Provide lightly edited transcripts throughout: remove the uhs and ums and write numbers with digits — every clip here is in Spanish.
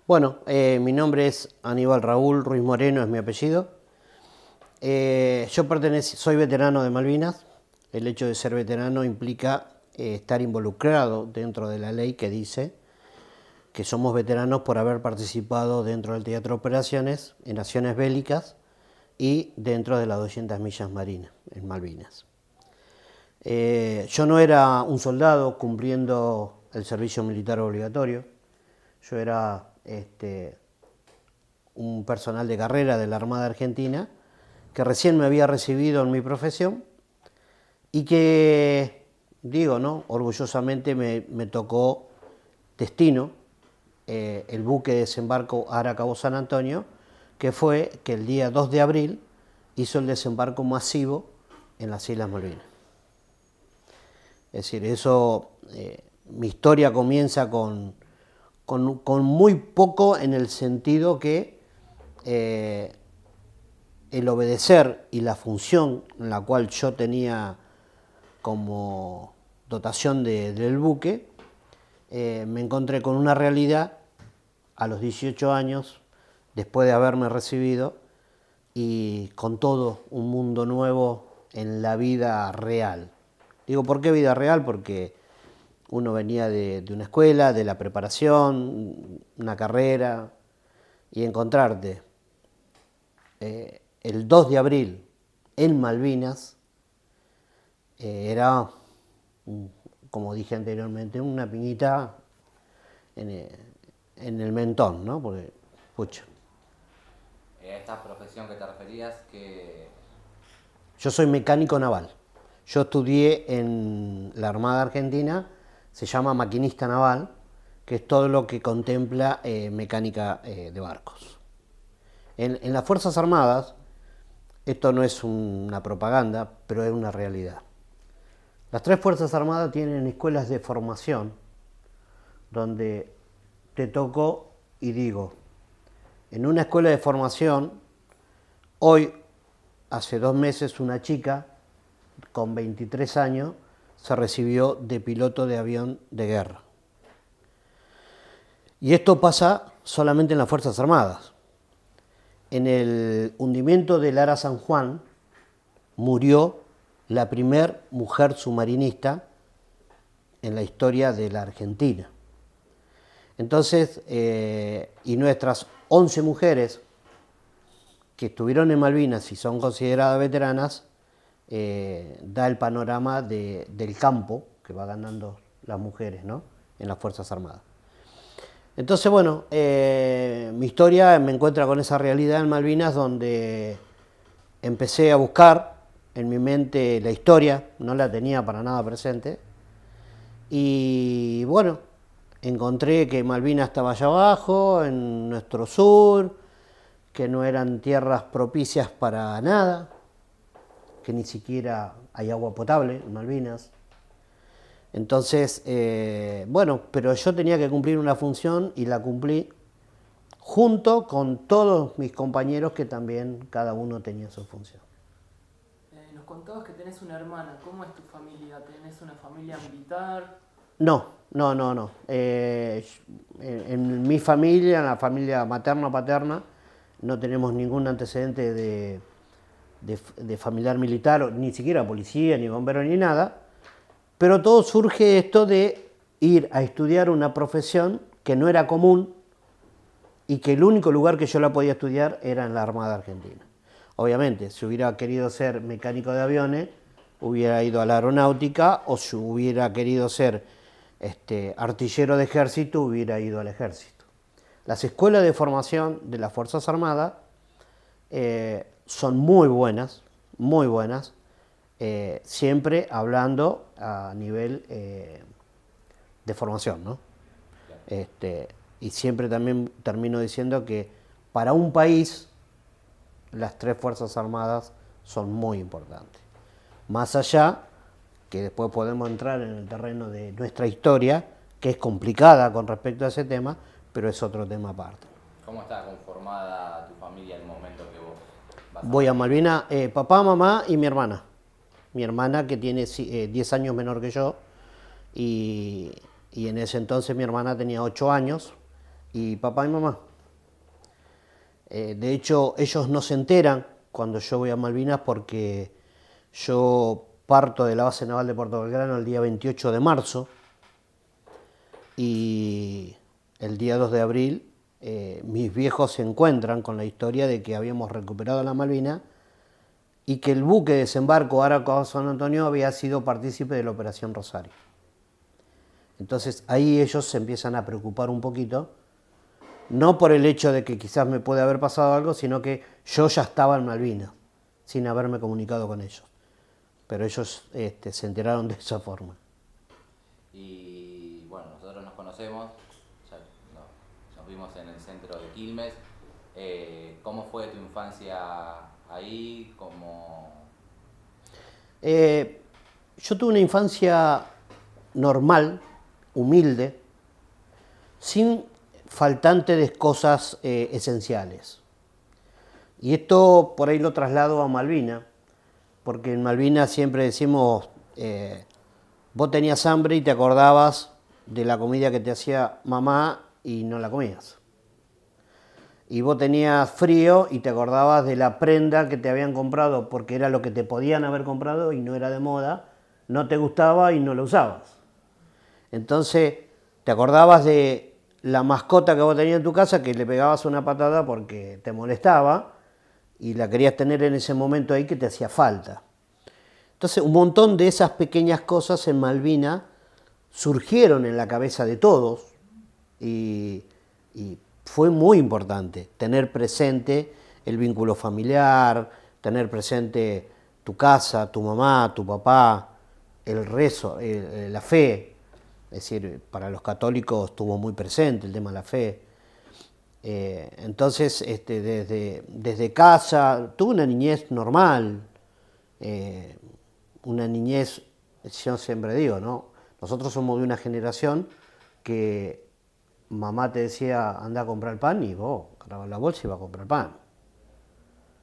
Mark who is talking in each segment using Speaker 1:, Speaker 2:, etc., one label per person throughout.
Speaker 1: Bueno, mi nombre es Aníbal Raúl Ruiz Moreno, es mi apellido. Soy veterano de Malvinas. El hecho de ser veterano implica estar involucrado dentro de la ley que dice que somos veteranos por haber participado dentro del Teatro de Operaciones en acciones bélicas y dentro de las 200 millas marinas en Malvinas. Yo no era un soldado cumpliendo el servicio militar obligatorio. Yo era un personal de carrera de la Armada Argentina que recién me había recibido en mi profesión y que, digo, ¿no?, orgullosamente me tocó destino el buque de desembarco Ara Cabo San Antonio, que fue que el día 2 de abril hizo el desembarco masivo en las Islas Malvinas. Es decir, mi historia comienza con muy poco, en el sentido que el obedecer y la función en la cual yo tenía como dotación del buque, me encontré con una realidad a los 18 años, después de haberme recibido, y con todo un mundo nuevo en la vida real. Digo, ¿por qué vida real? Porque uno venía de una escuela, de la preparación, una carrera, y encontrarte el 2 de abril en Malvinas era, como dije anteriormente, una piñita en el mentón, ¿no? Porque, pucha.
Speaker 2: Esta profesión que te referías, que
Speaker 1: Yo soy mecánico naval. Yo estudié en la Armada Argentina, se llama maquinista naval, que es todo lo que contempla mecánica de barcos. En las Fuerzas Armadas, esto no es una propaganda, pero es una realidad. Las tres Fuerzas Armadas tienen escuelas de formación donde te tocó, y digo, en una escuela de formación, hoy, hace 2 meses, una chica con 23 años se recibió de piloto de avión de guerra. Y esto pasa solamente en las Fuerzas Armadas. En el hundimiento del Ara San Juan murió la primer mujer submarinista en la historia de la Argentina. Entonces, y nuestras 11 mujeres que estuvieron en Malvinas y son consideradas veteranas, da el panorama del campo que va ganando las mujeres, ¿no?, en las Fuerzas Armadas. Entonces, bueno, mi historia me encuentra con esa realidad en Malvinas, donde empecé a buscar en mi mente la historia, no la tenía para nada presente, y bueno, encontré que Malvinas estaba allá abajo, en nuestro sur, que no eran tierras propicias para nada, que ni siquiera hay agua potable en Malvinas. Entonces, bueno, pero yo tenía que cumplir una función y la cumplí junto con todos mis compañeros que también cada uno tenía su función.
Speaker 3: Nos contabas que tenés una hermana. ¿Cómo es tu familia? ¿Tenés una familia militar?
Speaker 1: No, no, no, no. En mi familia, en la familia materno-paterna, no tenemos ningún antecedente de familiar militar, ni siquiera policía, ni bombero, ni nada. Pero todo surge esto de ir a estudiar una profesión que no era común y que el único lugar que yo la podía estudiar era en la Armada Argentina. Obviamente, si hubiera querido ser mecánico de aviones, hubiera ido a la aeronáutica, o si hubiera querido ser artillero de ejército, hubiera ido al ejército. Las escuelas de formación de las Fuerzas Armadas son muy buenas, siempre hablando a nivel de formación, ¿no? Y siempre también termino diciendo que para un país las tres Fuerzas Armadas son muy importantes. Más allá, que después podemos entrar en el terreno de nuestra historia, que es complicada con respecto a ese tema, pero es otro tema aparte.
Speaker 2: ¿Cómo está conformada tu familia en el momento que vos vas a
Speaker 1: Voy a
Speaker 2: Malvinas?
Speaker 1: Malvinas, papá, mamá y mi hermana. Mi hermana, que tiene 10 años menor que yo, y en ese entonces mi hermana tenía 8 años, y papá y mamá. De hecho, ellos no se enteran cuando yo voy a Malvinas porque yo parto de la base naval de Puerto Belgrano el día 28 de marzo y el día 2 de abril mis viejos se encuentran con la historia de que habíamos recuperado la Malvinas y que el buque de desembarco Arauco San Antonio había sido partícipe de la Operación Rosario. Entonces ahí ellos se empiezan a preocupar un poquito, no por el hecho de que quizás me puede haber pasado algo, sino que yo ya estaba en Malvinas, sin haberme comunicado con ellos. Pero ellos se enteraron de esa forma.
Speaker 2: Y bueno, nosotros nos conocemos, ya nos vimos en el centro de Quilmes. ¿Cómo fue tu infancia ahí?
Speaker 1: Yo tuve una infancia normal, humilde, sin faltante de cosas esenciales. Y esto por ahí lo traslado a Malvinas, porque en Malvinas siempre decimos, vos tenías hambre y te acordabas de la comida que te hacía mamá y no la comías. Y vos tenías frío y te acordabas de la prenda que te habían comprado porque era lo que te podían haber comprado y no era de moda, no te gustaba y no lo usabas. Entonces te acordabas de la mascota que vos tenías en tu casa que le pegabas una patada porque te molestaba y la querías tener en ese momento ahí que te hacía falta. Entonces un montón de esas pequeñas cosas en Malvinas surgieron en la cabeza de todos y fue muy importante tener presente el vínculo familiar, tener presente tu casa, tu mamá, tu papá, el rezo, la fe. Es decir, para los católicos estuvo muy presente el tema de la fe. Entonces, desde casa, tuve una niñez normal, una niñez, yo siempre digo, ¿no? Nosotros somos de una generación que mamá te decía, anda a comprar pan y vos agarrabas la bolsa y ibas a comprar pan.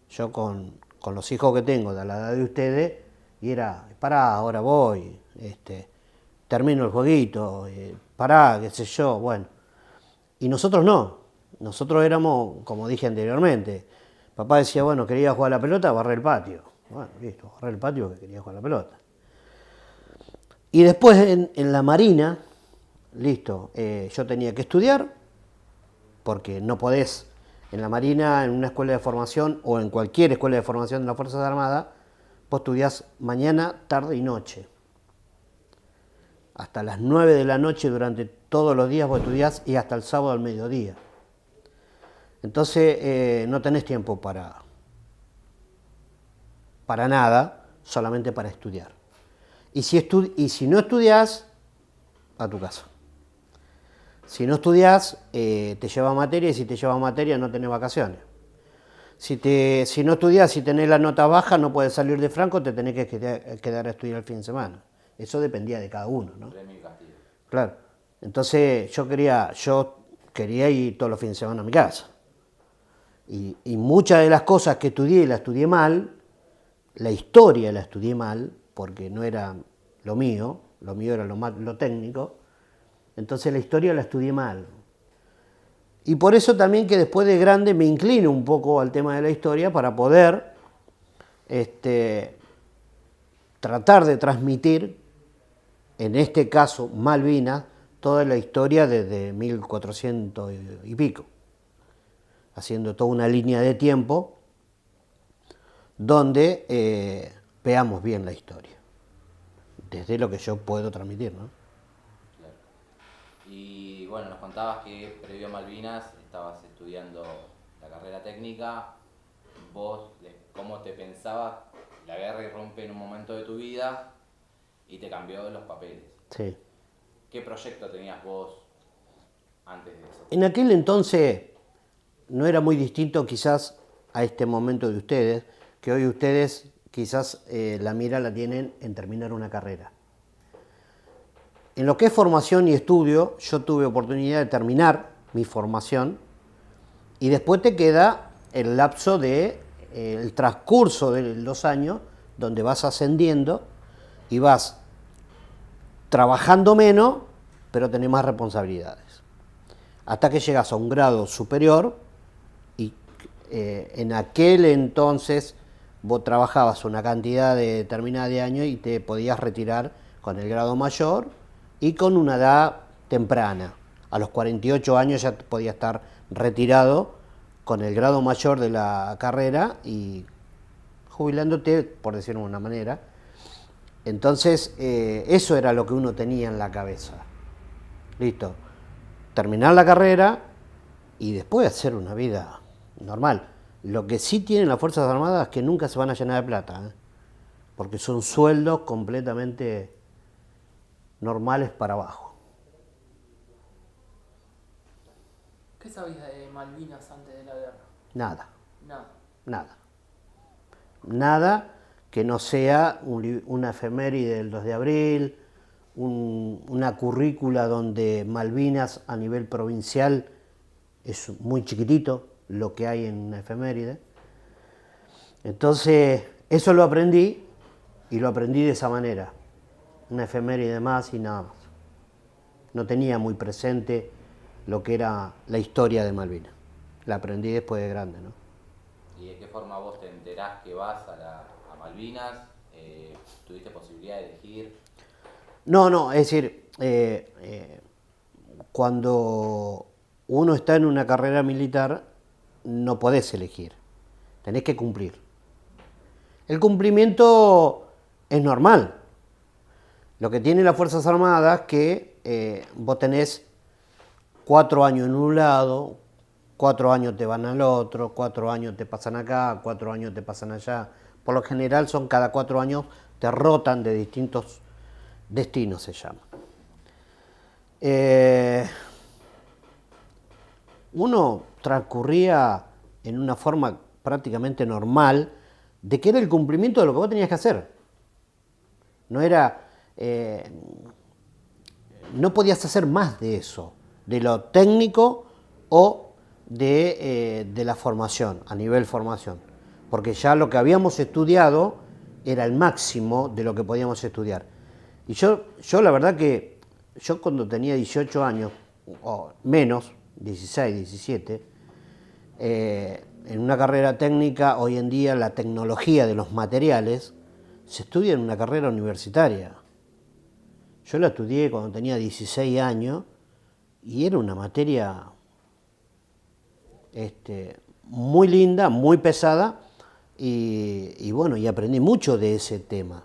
Speaker 1: Yo con los hijos que tengo de la edad de ustedes, y era, pará, ahora voy, termino el jueguito, pará, qué sé yo, bueno. Y nosotros no, nosotros éramos, como dije anteriormente, papá decía, bueno, quería jugar a la pelota, barré el patio. Bueno, listo, barré el patio que quería jugar a la pelota. Y después en la Marina, listo, yo tenía que estudiar, porque no podés en la Marina, en una escuela de formación o en cualquier escuela de formación de las Fuerzas Armadas, vos estudiás mañana, tarde y noche. Hasta las 9 de la noche durante todos los días vos estudiás y hasta el sábado al mediodía. Entonces no tenés tiempo para nada, solamente para estudiar. Y si no estudiás, a tu casa. Si no estudiás, te lleva materia y si te lleva materia no tenés vacaciones. Si no estudiás y tenés la nota baja, no puedes salir de Franco, te tenés que quedar a estudiar el fin de semana. Eso dependía de cada uno, ¿no? Claro. Entonces yo quería ir todos los fines de semana a mi casa. Y muchas de las cosas que estudié, la estudié mal, la historia la estudié mal, porque no era lo mío era lo técnico, entonces la historia la estudié mal. Y por eso también que después de grande me inclino un poco al tema de la historia para poder tratar de transmitir, en este caso Malvinas, toda la historia desde 1400 y pico, haciendo toda una línea de tiempo donde veamos bien la historia, desde lo que yo puedo transmitir, ¿no?
Speaker 2: Claro. Y bueno, nos contabas que previo a Malvinas estabas estudiando la carrera técnica. Vos, ¿cómo te pensabas? La guerra irrumpe en un momento de tu vida y te cambió los papeles.
Speaker 1: Sí.
Speaker 2: ¿Qué proyecto tenías vos antes de eso?
Speaker 1: En aquel entonces no era muy distinto quizás a este momento de ustedes, que hoy ustedes quizás la mira la tienen en terminar una carrera. En lo que es formación y estudio, yo tuve oportunidad de terminar mi formación y después te queda el lapso el transcurso de los años donde vas ascendiendo y vas trabajando menos, pero tenés más responsabilidades. hasta que llegas a un grado superior y en aquel entonces vos trabajabas una cantidad determinada de años y te podías retirar con el grado mayor y con una edad temprana. A los 48 años ya podías estar retirado con el grado mayor de la carrera y jubilándote, por decirlo de una manera. Entonces, eso era lo que uno tenía en la cabeza. Listo. Terminar la carrera y después hacer una vida normal. Lo que sí tienen las Fuerzas Armadas es que nunca se van a llenar de plata, porque son sueldos completamente normales para abajo.
Speaker 3: ¿Qué sabías de Malvinas antes de la guerra?
Speaker 1: Nada,
Speaker 3: Nada.
Speaker 1: nada. Nada que no sea una efeméride del 2 de abril, una currícula donde Malvinas a nivel provincial es muy chiquitito lo que hay en una efeméride. Entonces, eso lo aprendí y lo aprendí de esa manera. Una efeméride más y nada más. No tenía muy presente lo que era la historia de Malvinas. La aprendí después de grande, ¿no?
Speaker 2: ¿Y de qué forma vos te enterás que vas a Malvinas? ¿Tuviste posibilidad de elegir?
Speaker 1: No, es decir, cuando uno está en una carrera militar, no podés elegir, tenés que cumplir. El cumplimiento es normal. Lo que tienen las Fuerzas Armadas es que vos tenés 4 años en un lado, 4 años te van al otro, 4 años te pasan acá, 4 años te pasan allá. Por lo general son cada 4 años te rotan de distintos destinos, se llama. Uno transcurría en una forma prácticamente normal de que era el cumplimiento de lo que vos tenías que hacer. No era, no podías hacer más de eso, de lo técnico o de la formación, a nivel formación. Porque ya lo que habíamos estudiado era el máximo de lo que podíamos estudiar. Y yo la verdad que yo cuando tenía 18 años, o menos, 16, 17, en una carrera técnica, hoy en día la tecnología de los materiales se estudia en una carrera universitaria. Yo la estudié cuando tenía 16 años y era una materia muy linda, muy pesada y bueno, y aprendí mucho de ese tema.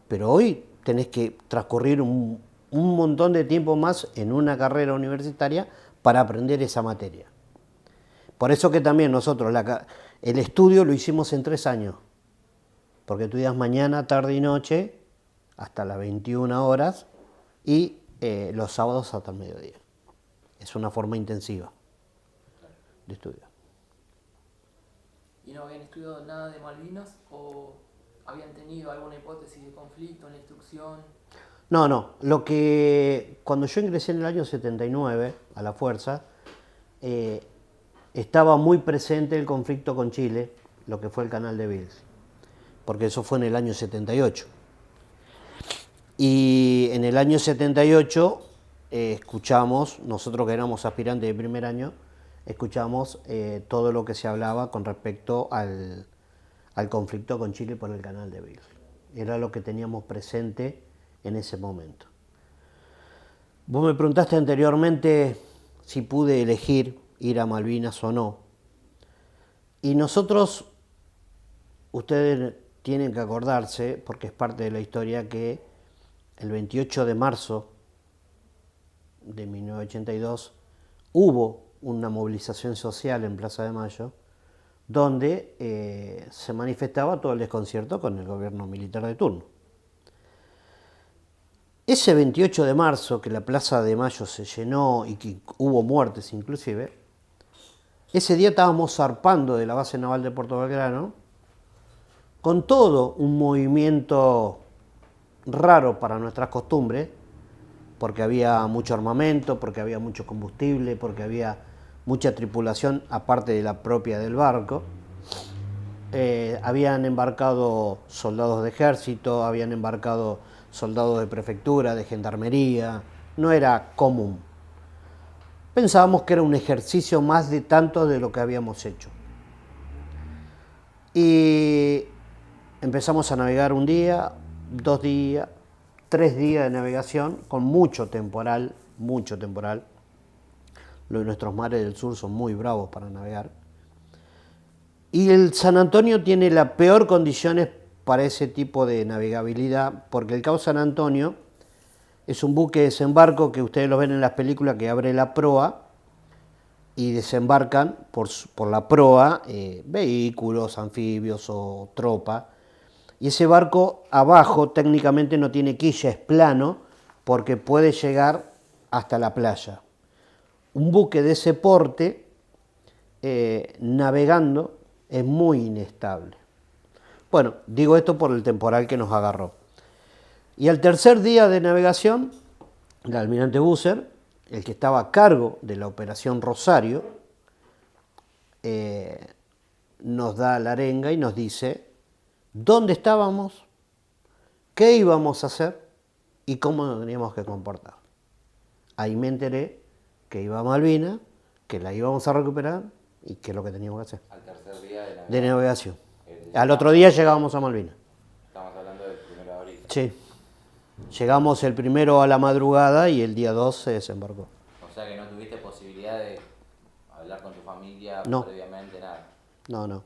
Speaker 1: Pero hoy tenés que transcurrir un montón de tiempo más en una carrera universitaria para aprender esa materia. Por eso que también nosotros el estudio lo hicimos en 3 años, porque estudias mañana, tarde y noche hasta las 21 horas y los sábados hasta el mediodía. Es una forma intensiva de estudio.
Speaker 3: ¿Y no habían estudiado nada de Malvinas o habían tenido alguna hipótesis de conflicto en la instrucción?
Speaker 1: No, cuando yo ingresé en el año 79 a la Fuerza, estaba muy presente el conflicto con Chile, lo que fue el canal de Beagle, porque eso fue en el año 78. Y en el año 78 escuchamos, nosotros que éramos aspirantes de primer año, escuchamos todo lo que se hablaba con respecto al conflicto con Chile por el canal de Beagle. Era lo que teníamos presente en ese momento. Vos me preguntaste anteriormente si pude elegir ir a Malvinas o no. Y nosotros, ustedes tienen que acordarse, porque es parte de la historia, que el 28 de marzo de 1982 hubo una movilización social en Plaza de Mayo donde se manifestaba todo el desconcierto con el gobierno militar de turno. Ese 28 de marzo, que la Plaza de Mayo se llenó y que hubo muertes inclusive, ese día estábamos zarpando de la base naval de Puerto Belgrano con todo un movimiento raro para nuestras costumbres, porque había mucho armamento, porque había mucho combustible, porque había mucha tripulación aparte de la propia del barco. Habían embarcado soldados de ejército, habían embarcado soldados de prefectura, de gendarmería, no era común. pensábamos que era un ejercicio más de tanto de lo que habíamos hecho. Y empezamos a navegar un día, 2 días, 3 días de navegación con mucho temporal, mucho temporal. Nuestros mares del sur son muy bravos para navegar. Y el San Antonio tiene las peores condiciones para ese tipo de navegabilidad, porque el Cabo San Antonio es un buque de desembarco que ustedes lo ven en las películas, que abre la proa y desembarcan por la proa vehículos, anfibios o tropa. Y ese barco abajo técnicamente no tiene quilla, es plano, porque puede llegar hasta la playa. Un buque de ese porte, navegando, es muy inestable. Bueno, digo esto por el temporal que nos agarró. Y al tercer día de navegación, el almirante Busser, el que estaba a cargo de la operación Rosario, nos da la arenga y nos dice dónde estábamos, qué íbamos a hacer y cómo nos teníamos que comportar. Ahí me enteré que iba a Malvinas, que la íbamos a recuperar y qué es lo que teníamos que hacer.
Speaker 2: Al tercer día
Speaker 1: de navegación. Al otro día llegábamos a Malvinas.
Speaker 2: Estamos hablando del 1 de abril.
Speaker 1: Sí. Llegamos el 1 a la madrugada y el día 2 se desembarcó.
Speaker 2: O sea que no tuviste posibilidad de hablar con tu familia
Speaker 1: No.
Speaker 2: previamente, nada.
Speaker 1: No.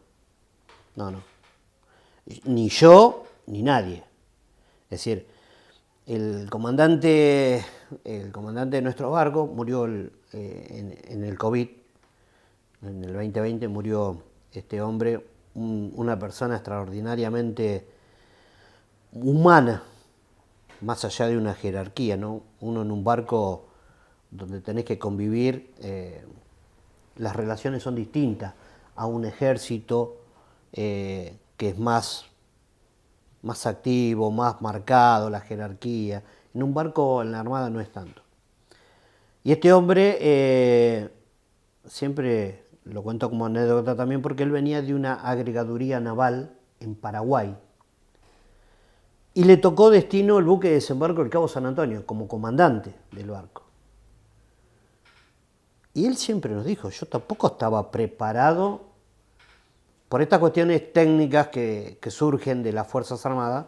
Speaker 1: Ni yo, ni nadie. Es decir, el comandante de nuestro barco murió en el COVID, en el 2020 murió este hombre, una persona extraordinariamente humana, más allá de una jerarquía, ¿no? Uno en un barco donde tenés que convivir, las relaciones son distintas a un ejército que es más activo, más marcado, la jerarquía. En un barco, en la Armada, no es tanto. Y este hombre, siempre lo cuento como anécdota también, porque él venía de una agregaduría naval en Paraguay. Y le tocó destino el buque de desembarco del Cabo San Antonio, como comandante del barco. Y él siempre nos dijo, yo tampoco estaba preparado por estas cuestiones técnicas que surgen de las Fuerzas Armadas.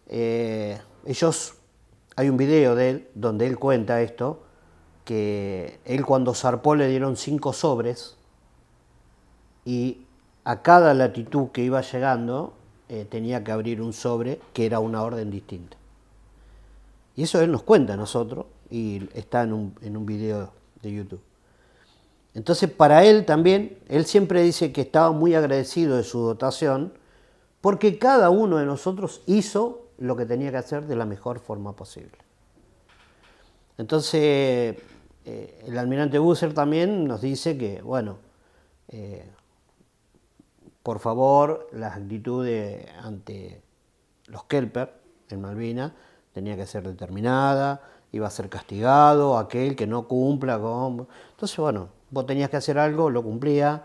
Speaker 1: Hay un video de él donde él cuenta esto, que él cuando zarpó le dieron 5 sobres y a cada latitud que iba llegando tenía que abrir un sobre que era una orden distinta. Y eso él nos cuenta a nosotros y está en un video de YouTube. Entonces para él también, él siempre dice que estaba muy agradecido de su dotación porque cada uno de nosotros hizo lo que tenía que hacer de la mejor forma posible. Entonces el almirante Busser también nos dice que, bueno, por favor, la actitud ante los Kelper en Malvinas tenía que ser determinada, iba a ser castigado aquel que no cumpla con... Entonces, bueno, vos tenías que hacer algo, lo cumplía,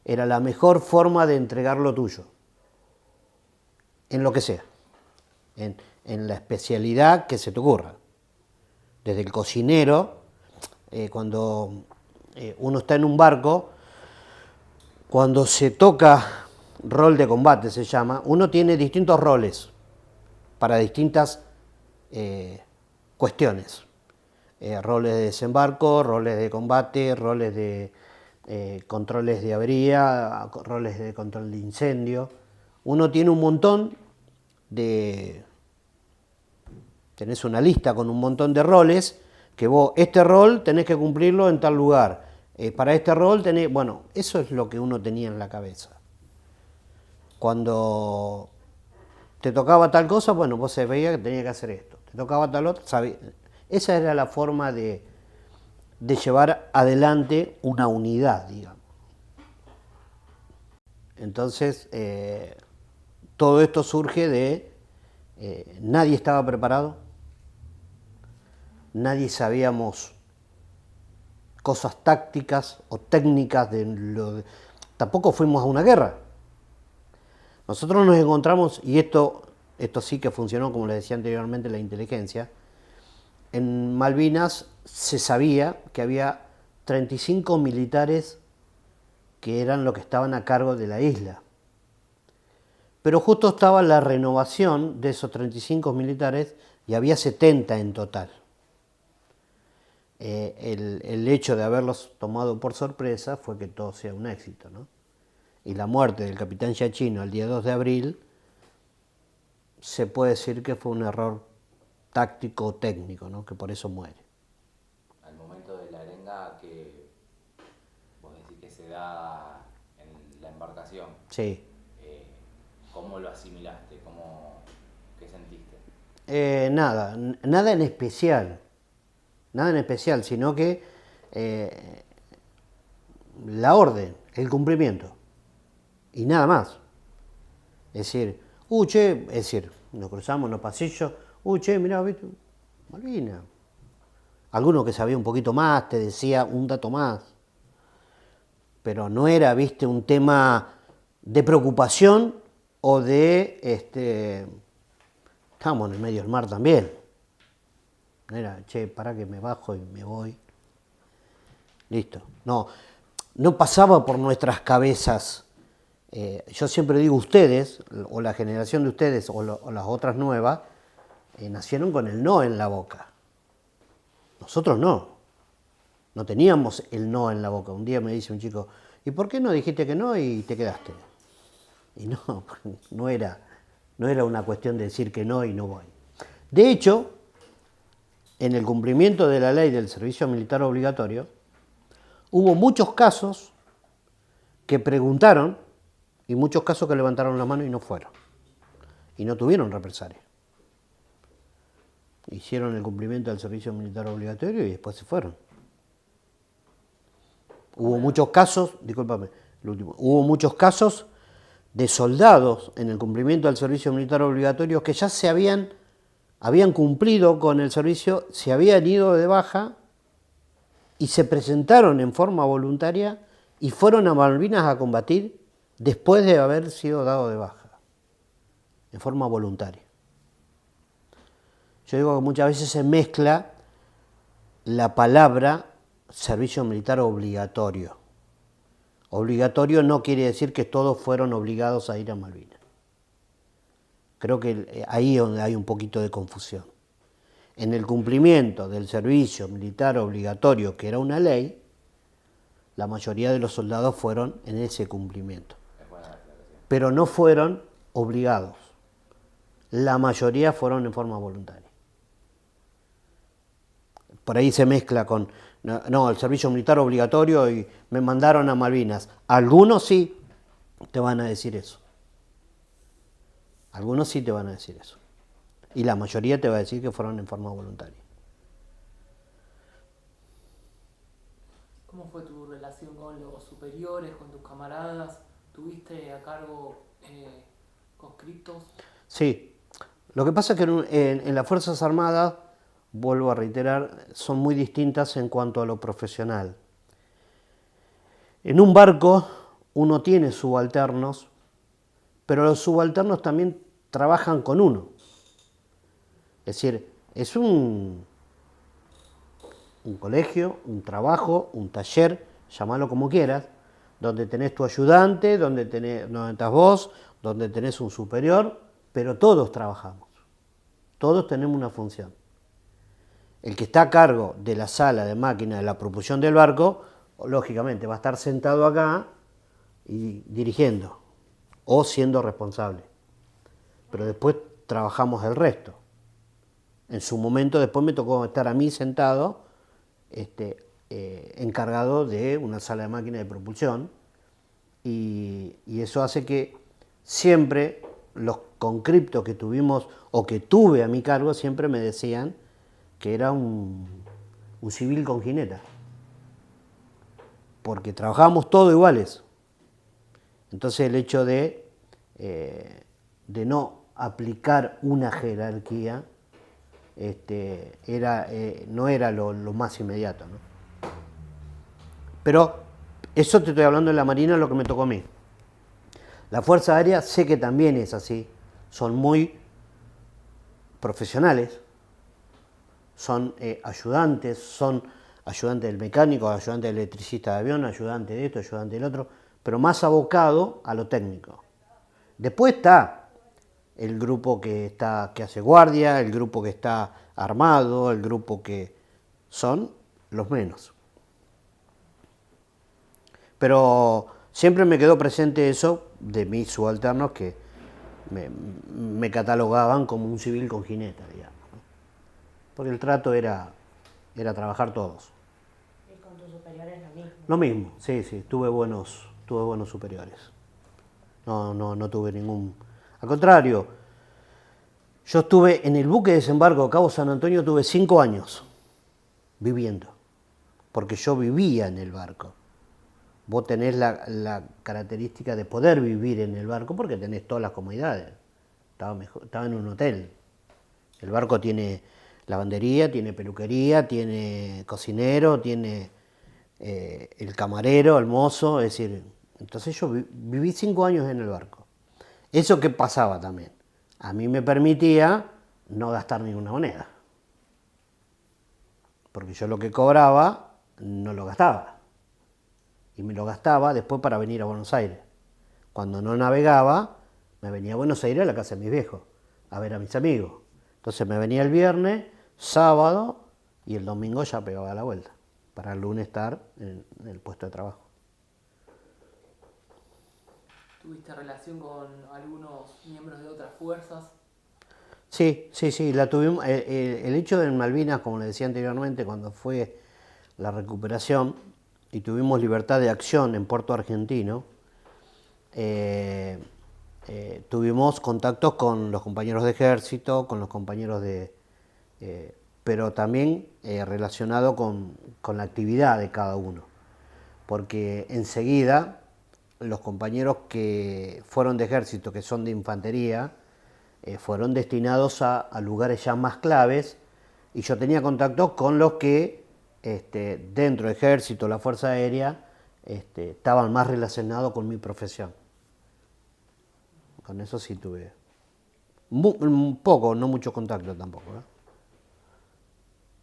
Speaker 1: era la mejor forma de entregar lo tuyo, en lo que sea, en la especialidad que se te ocurra. Desde el cocinero, cuando uno está en un barco, cuando se toca rol de combate se llama, uno tiene distintos roles para distintas cuestiones. Roles de desembarco, roles de combate, roles de controles de avería, roles de control de incendio. Uno tiene un montón tenés una lista con un montón de roles que vos, este rol tenés que cumplirlo en tal lugar. Para este rol tenés, bueno, eso es lo que uno tenía en la cabeza. Cuando te tocaba tal cosa, bueno, vos se veía que tenía que hacer esto. Te tocaba tal otra, sabía. Esa era la forma de llevar adelante una unidad, digamos. Entonces, todo esto surge de nadie estaba preparado, nadie sabíamos cosas tácticas o técnicas tampoco fuimos a una guerra. Nosotros nos encontramos, y esto sí que funcionó, como les decía anteriormente, la inteligencia. En Malvinas se sabía que había 35 militares que eran los que estaban a cargo de la isla. Pero justo estaba la renovación de esos 35 militares y había 70 en total. El hecho de haberlos tomado por sorpresa fue que todo sea un éxito, ¿no? Y la muerte del capitán Giachino el día 2 de abril se puede decir que fue un error táctico o técnico, ¿no? Que por eso muere.
Speaker 2: Al momento de la arenga que vos decís que se da en la embarcación,
Speaker 1: Sí.
Speaker 2: ¿cómo lo asimilaste? ¿Qué sentiste?
Speaker 1: Nada en especial. Nada en especial, sino que la orden, el cumplimiento. Y nada más. Es decir, nos cruzamos en los pasillos, che, mirá, ¿viste? Malvinas. Alguno que sabía un poquito más te decía un dato más. Pero no era, viste, un tema de preocupación o de, estábamos en el medio del mar también. No era, che, pará que me bajo y me voy. Listo. No pasaba por nuestras cabezas. Yo siempre digo ustedes, o la generación de ustedes, o las otras nuevas, nacieron con el no en la boca. Nosotros no teníamos el no en la boca. Un día me dice un chico, ¿y por qué no dijiste que no y te quedaste? Y no era una cuestión de decir que no y no voy. De hecho, en el cumplimiento de la ley del servicio militar obligatorio, hubo muchos casos que preguntaron y muchos casos que levantaron la mano y no fueron. Y no tuvieron represalia. Hicieron el cumplimiento del servicio militar obligatorio y después se fueron. Hubo muchos casos, discúlpame, el último, hubo muchos casos de soldados en el cumplimiento del servicio militar obligatorio que ya habían cumplido con el servicio, se habían ido de baja y se presentaron en forma voluntaria y fueron a Malvinas a combatir después de haber sido dado de baja, en forma voluntaria. Yo digo que muchas veces se mezcla la palabra servicio militar obligatorio. Obligatorio no quiere decir que todos fueron obligados a ir a Malvinas. Creo que ahí es donde hay un poquito de confusión. En el cumplimiento del servicio militar obligatorio, que era una ley, la mayoría de los soldados fueron en ese cumplimiento. Pero no fueron obligados. La mayoría fueron en forma voluntaria. Por ahí se mezcla con, el servicio militar obligatorio y me mandaron a Malvinas. Algunos sí te van a decir eso. Algunos sí te van a decir eso. Y la mayoría te va a decir que fueron en forma voluntaria.
Speaker 3: ¿Cómo fue tu relación con los superiores, con tus camaradas? ¿Tuviste a cargo conscriptos?
Speaker 1: Sí. Lo que pasa es que en las Fuerzas Armadas, vuelvo a reiterar, son muy distintas en cuanto a lo profesional. En un barco uno tiene subalternos, pero los subalternos también trabajan con uno. Es decir, es un colegio, un trabajo, un taller, llámalo como quieras, donde tenés tu ayudante, donde estás vos, donde tenés un superior, pero todos trabajamos, todos tenemos una función. El que está a cargo de la sala de máquina de la propulsión del barco, lógicamente va a estar sentado acá y dirigiendo o siendo responsable. Pero después trabajamos el resto. En su momento después me tocó estar a mí sentado, encargado de una sala de máquina de propulsión, y eso hace que siempre los conscriptos que tuvimos o que tuve a mi cargo siempre me decían que era un civil con jineta, porque trabajábamos todos iguales. Entonces el hecho de no aplicar una jerarquía no era lo más inmediato, ¿no? Pero eso te estoy hablando de la Marina, lo que me tocó a mí. La Fuerza Aérea sé que también es así, son muy profesionales, son ayudantes, son ayudante del mecánico, ayudante del electricista de avión, ayudante de esto, ayudante del otro, pero más abocado a lo técnico. Después está el grupo que hace guardia, el grupo que está armado, el grupo que son los menos. Pero siempre me quedó presente eso de mis subalternos que me catalogaban como un civil con jineta, digamos, ¿no? Porque el trato era trabajar todos.
Speaker 4: ¿Y con tus superiores lo mismo?
Speaker 1: Lo mismo, sí, tuve buenos superiores. No tuve ningún... Al contrario, yo estuve en el buque de desembarco Cabo San Antonio, tuve 5 años viviendo, porque yo vivía en el barco. Vos tenés la característica de poder vivir en el barco porque tenés todas las comodidades. Estaba en un hotel. El barco tiene lavandería, tiene peluquería, tiene cocinero, tiene el camarero, el mozo, es decir, entonces yo viví 5 años en el barco. ¿Eso qué pasaba también? A mí me permitía no gastar ninguna moneda, porque yo lo que cobraba no lo gastaba. Y me lo gastaba después para venir a Buenos Aires. Cuando no navegaba, me venía a Buenos Aires a la casa de mis viejos, a ver a mis amigos. Entonces me venía el viernes, sábado, y el domingo ya pegaba la vuelta, para el lunes estar en el puesto de trabajo.
Speaker 3: ¿Tuviste relación con algunos miembros de otras fuerzas?
Speaker 1: Sí, la tuvimos. El hecho de Malvinas, como le decía anteriormente, cuando fue la recuperación y tuvimos libertad de acción en Puerto Argentino, tuvimos contactos con los compañeros de ejército, con los compañeros pero también relacionado con la actividad de cada uno, porque enseguida los compañeros que fueron de ejército, que son de infantería, fueron destinados a lugares ya más claves, y yo tenía contactos con los que dentro del ejército, la Fuerza Aérea, estaban más relacionados con mi profesión. Con eso sí tuve un poco, no mucho contacto tampoco, ¿eh?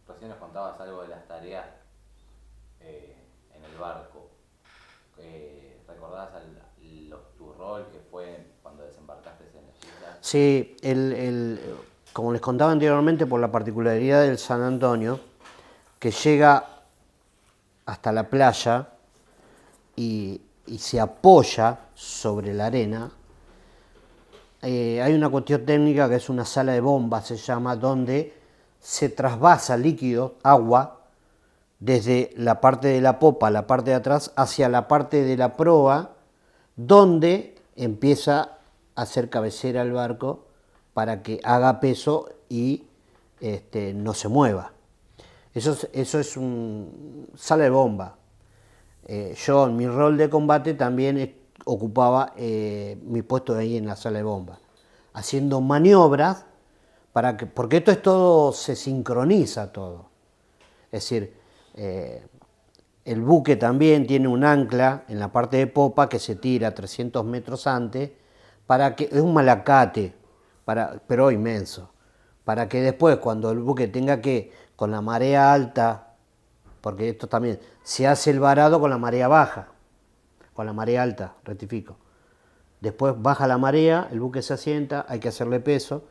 Speaker 2: Recién nos contabas algo de las tareas en el barco. ¿Recordás tu rol que fue cuando desembarcaste en las islas?
Speaker 1: Sí, como les contaba anteriormente, por la particularidad del San Antonio, que llega hasta la playa y se apoya sobre la arena, hay una cuestión técnica que es una sala de bombas, se llama, donde se trasvasa líquido, agua, desde la parte de la popa, la parte de atrás, hacia la parte de la proa, donde empieza a hacer cabecera el barco para que haga peso y no se mueva. Eso es un sala de bomba. Yo en mi rol de combate también ocupaba mi puesto ahí en la sala de bomba, haciendo maniobras porque esto es todo, se sincroniza todo. Es decir, el buque también tiene un ancla en la parte de popa que se tira 300 metros antes, es un malacate, pero inmenso, para que después cuando el buque tenga que, con la marea alta, porque esto también, se hace el varado con la marea baja, con la marea alta, rectifico. Después baja la marea, el buque se asienta, hay que hacerle peso.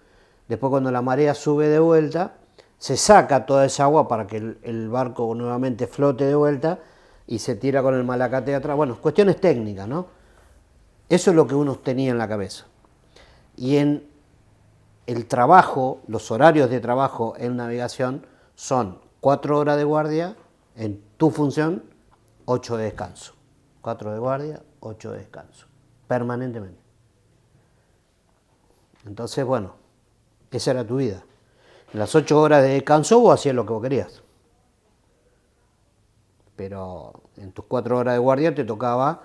Speaker 1: Después cuando la marea sube de vuelta, se saca toda esa agua para que el barco nuevamente flote de vuelta y se tira con el malacate de atrás. Bueno, cuestiones técnicas, ¿no? Eso es lo que uno tenía en la cabeza. Y en el trabajo, los horarios de trabajo en navegación son 4 horas de guardia en tu función, 8 de descanso. 4 de guardia, 8 de descanso, permanentemente. Entonces, bueno, esa era tu vida. En las 8 horas de descanso vos hacías lo que vos querías. Pero en tus 4 horas de guardia te tocaba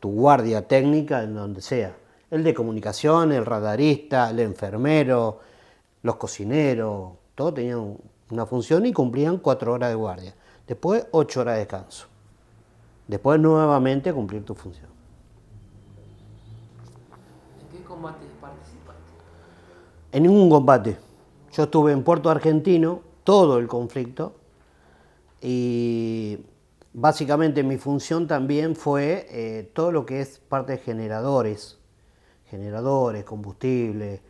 Speaker 1: tu guardia técnica en donde sea. El de comunicación, el radarista, el enfermero, los cocineros, todos tenían una función y cumplían 4 horas de guardia. Después 8 horas de descanso. Después nuevamente cumplir tu función.
Speaker 3: ¿En qué combates participaste?
Speaker 1: En ningún combate. Yo estuve en Puerto Argentino, todo el conflicto, Y básicamente mi función también fue todo lo que es parte de generadores, combustible,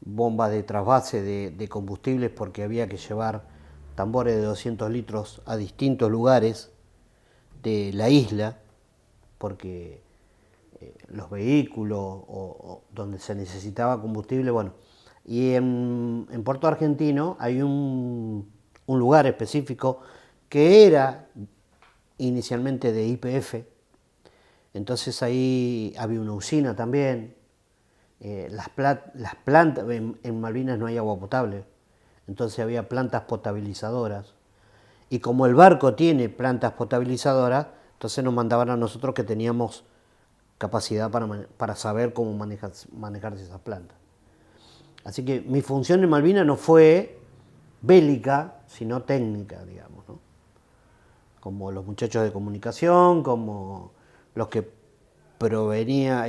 Speaker 1: bombas de trasvase de combustibles, porque había que llevar tambores de 200 litros a distintos lugares de la isla, porque los vehículos o donde se necesitaba combustible, bueno. Y en Puerto Argentino hay un lugar específico que era inicialmente de YPF, entonces ahí había una usina también. Las plantas, en Malvinas no hay agua potable, entonces había plantas potabilizadoras. Y como el barco tiene plantas potabilizadoras, entonces nos mandaban a nosotros que teníamos capacidad para saber cómo manejarse esas plantas. Así que mi función en Malvinas no fue bélica, sino técnica, digamos, ¿no? Como los muchachos de comunicación, como los que proveían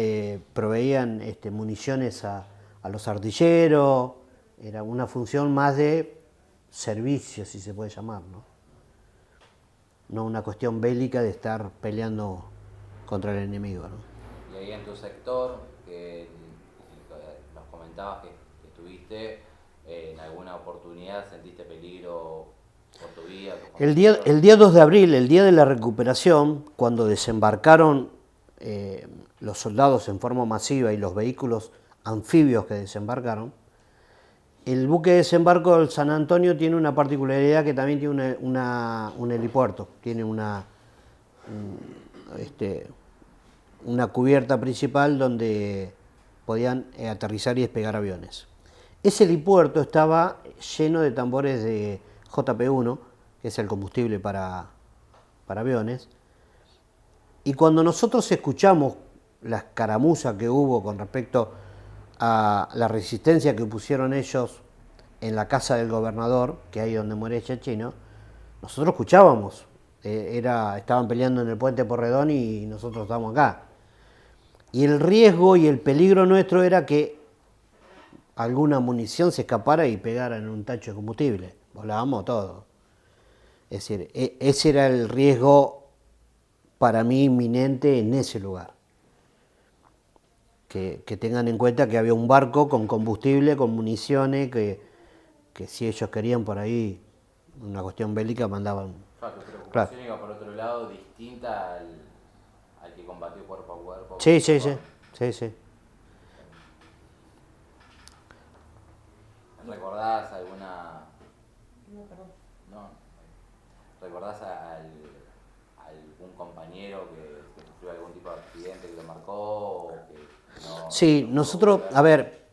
Speaker 1: municiones a los artilleros. Era una función más de servicio, si se puede llamar, ¿no? No una cuestión bélica de estar peleando contra el enemigo, ¿no?
Speaker 2: Y ahí en tu sector, que nos comentabas que estuviste, en alguna oportunidad sentiste peligro por tu vida.
Speaker 1: El día 2 de abril, el día de la recuperación, cuando desembarcaron los soldados en forma masiva y los vehículos anfibios que desembarcaron, el buque de desembarco del San Antonio tiene una particularidad, que también tiene un helipuerto, tiene una cubierta principal donde podían aterrizar y despegar aviones. Ese helipuerto estaba lleno de tambores de JP1, que es el combustible para aviones, y cuando nosotros escuchamos la escaramuza que hubo con respecto a la resistencia que pusieron ellos en la casa del gobernador, que es ahí donde muere Chachino, nosotros escuchábamos, estaban peleando en el puente Porredón y nosotros estábamos acá. Y el riesgo y el peligro nuestro era que alguna munición se escapara y pegara en un tacho de combustible. Volábamos todo. Es decir, ese era el riesgo para mí inminente en ese lugar. Que tengan en cuenta que había un barco con combustible, con municiones, que si ellos querían por ahí una cuestión bélica mandaban.
Speaker 2: Claro, tu preocupación iba por otro lado, distinta al que combatió cuerpo a cuerpo.
Speaker 1: Sí.
Speaker 2: ¿Recordás alguna...
Speaker 4: No, perdón.
Speaker 2: No. ¿Recordás a algún compañero que sufrió algún tipo de accidente que lo marcó? O que no,
Speaker 1: Sí, nosotros, a ver,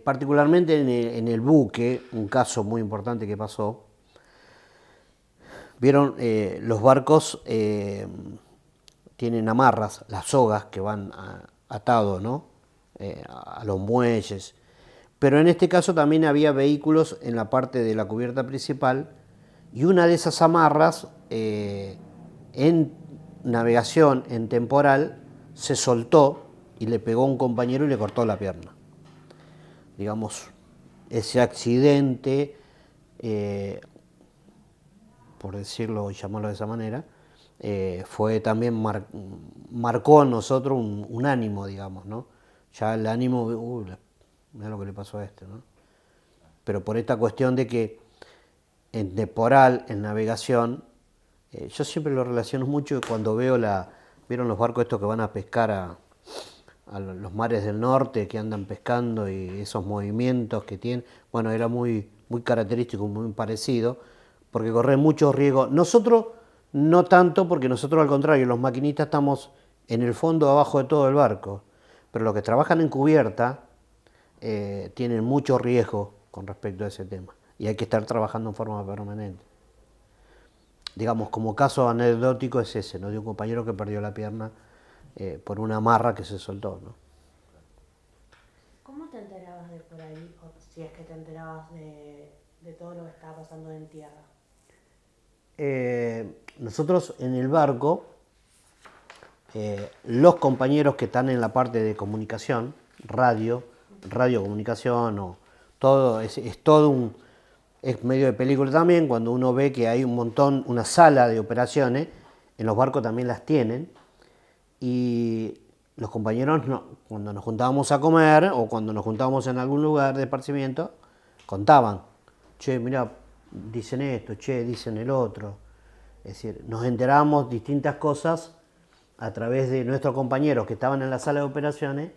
Speaker 1: particularmente en el buque, un caso muy importante que pasó, vieron, los barcos tienen amarras, las sogas que van atados, ¿no? A los muelles. Pero en este caso también había vehículos en la parte de la cubierta principal, y una de esas amarras en navegación, en temporal, se soltó y le pegó a un compañero y le cortó la pierna. Digamos, ese accidente, por decirlo y llamarlo de esa manera, fue también marcó en nosotros un ánimo, digamos, ¿no? Ya el ánimo, mira lo que le pasó a este, ¿no? Pero por esta cuestión de que en temporal, en navegación, yo siempre lo relaciono mucho cuando veo ¿vieron los barcos estos que van a pescar a los mares del norte, que andan pescando, y esos movimientos que tienen? Bueno, era muy, muy característico, muy parecido, porque corren muchos riesgos. Nosotros no tanto, porque nosotros al contrario, los maquinistas estamos en el fondo, abajo de todo el barco, pero los que trabajan en cubierta tienen mucho riesgo con respecto a ese tema, y hay que estar trabajando en forma permanente. Digamos, como caso anecdótico es ese, ¿no? De un compañero que perdió la pierna por una amarra que se soltó, ¿no?
Speaker 4: ¿Cómo te enterabas de por ahí, o si es que te enterabas de todo lo que estaba pasando en tierra?
Speaker 1: Nosotros en el barco, los compañeros que están en la parte de comunicación, radiocomunicación, o todo, es todo es medio de película también, cuando uno ve que hay un montón, una sala de operaciones, en los barcos también las tienen, y los compañeros, cuando nos juntábamos a comer o cuando nos juntábamos en algún lugar de esparcimiento, contaban, che, mirá, dicen esto, che, dicen el otro. Es decir, nos enterábamos distintas cosas a través de nuestros compañeros que estaban en la sala de operaciones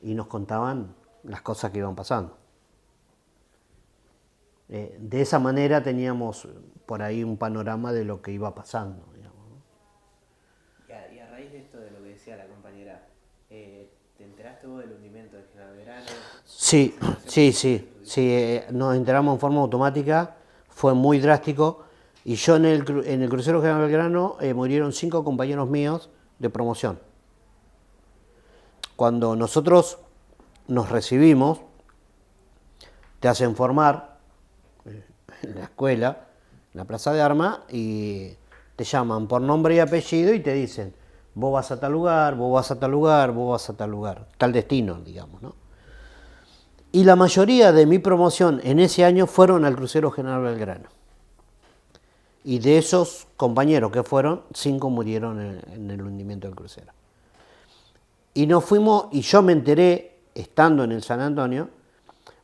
Speaker 1: y nos contaban las cosas que iban pasando. De esa manera teníamos por ahí un panorama de lo que iba pasando, digamos, ¿no?
Speaker 5: Y a raíz de esto de lo que decía la compañera, ¿te enteraste vos del hundimiento del General Belgrano?
Speaker 1: Sí, nos enteramos en forma automática, fue muy drástico, y yo en el crucero General Belgrano murieron 5 compañeros míos de promoción. Cuando nosotros nos recibimos, te hacen formar en la escuela, en la plaza de armas, y te llaman por nombre y apellido y te dicen, vos vas a tal lugar, vos vas a tal lugar, vos vas a tal lugar, tal destino, digamos, ¿no? Y la mayoría de mi promoción en ese año fueron al crucero General Belgrano. Y de esos compañeros que fueron, 5 murieron en el hundimiento del crucero. Y nos fuimos, y yo me enteré, estando en el San Antonio,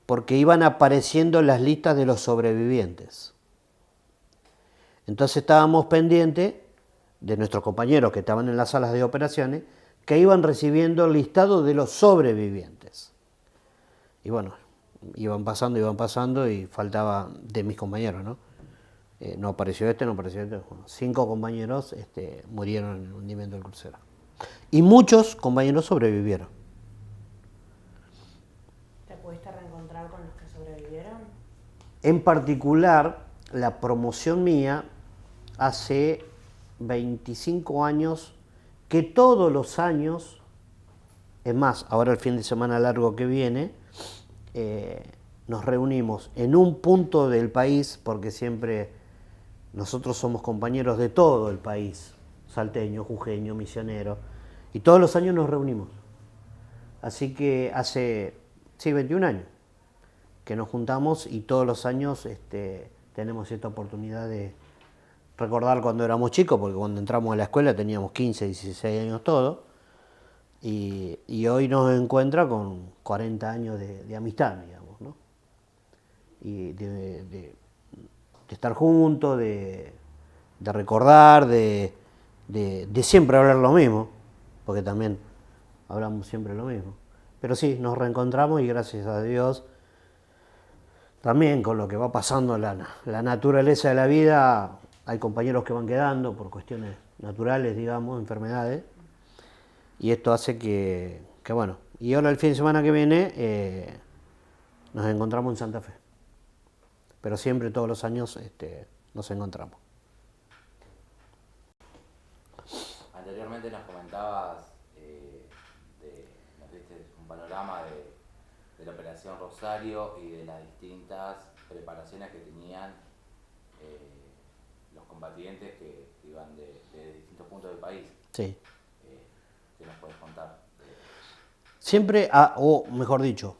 Speaker 1: porque iban apareciendo las listas de los sobrevivientes. Entonces estábamos pendientes de nuestros compañeros que estaban en las salas de operaciones, que iban recibiendo el listado de los sobrevivientes. Y bueno, iban pasando y faltaba de mis compañeros, ¿no? No apareció no apareció este. Bueno, 5 compañeros murieron en el hundimiento del crucero. Y muchos compañeros sobrevivieron.
Speaker 4: ¿Te pudiste reencontrar con los que sobrevivieron?
Speaker 1: En particular, la promoción mía hace 25 años, que todos los años, es más, ahora el fin de semana largo que viene, nos reunimos en un punto del país, porque siempre nosotros somos compañeros de todo el país, salteño, jujeño, misionero, y todos los años nos reunimos. Así que hace 21 años que nos juntamos y todos los años tenemos esta oportunidad de recordar cuando éramos chicos, porque cuando entramos a la escuela teníamos 15, 16 años todos, y hoy nos encuentra con 40 años de amistad, digamos, ¿no? Y de estar juntos, de recordar, de siempre hablar lo mismo, porque también hablamos siempre lo mismo. Pero sí, nos reencontramos y gracias a Dios, también con lo que va pasando la naturaleza de la vida, hay compañeros que van quedando por cuestiones naturales, digamos, enfermedades, y esto hace que bueno, y ahora el fin de semana que viene nos encontramos en Santa Fe, pero siempre todos los años nos encontramos.
Speaker 2: Anteriormente nos comentabas, nos diste un panorama de la Operación Rosario y de las distintas preparaciones que tenían los combatientes que iban de distintos puntos del país.
Speaker 1: Sí.
Speaker 2: ¿Qué nos puedes contar?
Speaker 1: Siempre, o mejor dicho,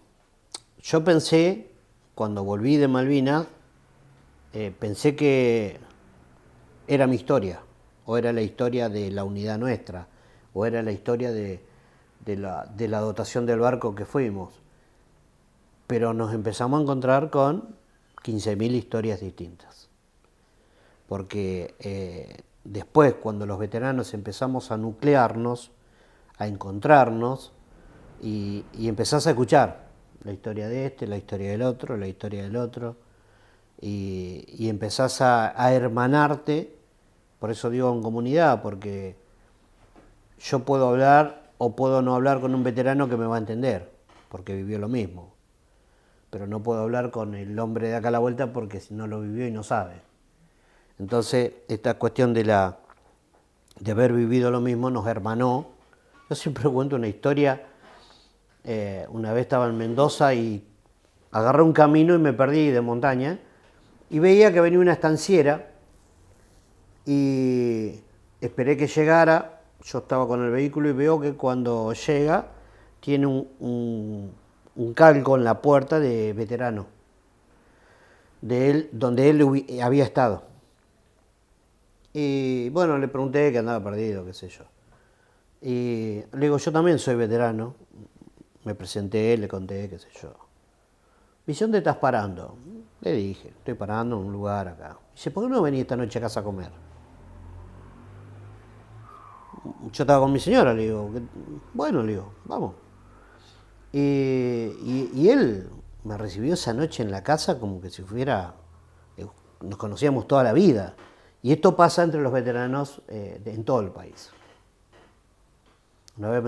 Speaker 1: yo pensé, cuando volví de Malvinas, pensé que era mi historia, o era la historia de la unidad nuestra, o era la historia de la dotación del barco que fuimos. Pero nos empezamos a encontrar con 15.000 historias distintas. Porque después, cuando los veteranos empezamos a nuclearnos, a encontrarnos, y empezás a escuchar la historia de la historia del otro, la historia del otro, y empezás a hermanarte. Por eso digo en comunidad, porque yo puedo hablar o puedo no hablar con un veterano que me va a entender, porque vivió lo mismo. Pero no puedo hablar con el hombre de acá a la vuelta porque no lo vivió y no sabe. Entonces, esta cuestión de haber vivido lo mismo nos hermanó. Yo siempre cuento una historia. Una vez estaba en Mendoza y agarré un camino y me perdí de montaña y veía que venía una estanciera y esperé que llegara. Yo estaba con el vehículo y veo que cuando llega tiene un calco en la puerta de veterano. de él, donde él había estado. Y bueno, le pregunté que andaba perdido, qué sé yo. Y le digo, yo también soy veterano. Me presenté, le conté, qué sé yo. Me dice, ¿dónde estás parando? Le dije, estoy parando en un lugar acá. Dice, ¿por qué no venís esta noche a casa a comer? Yo estaba con mi señora, le digo, bueno, le digo, vamos. Y él me recibió esa noche en la casa como que si fuera, nos conocíamos toda la vida. Y esto pasa entre los veteranos en todo el país. Una vez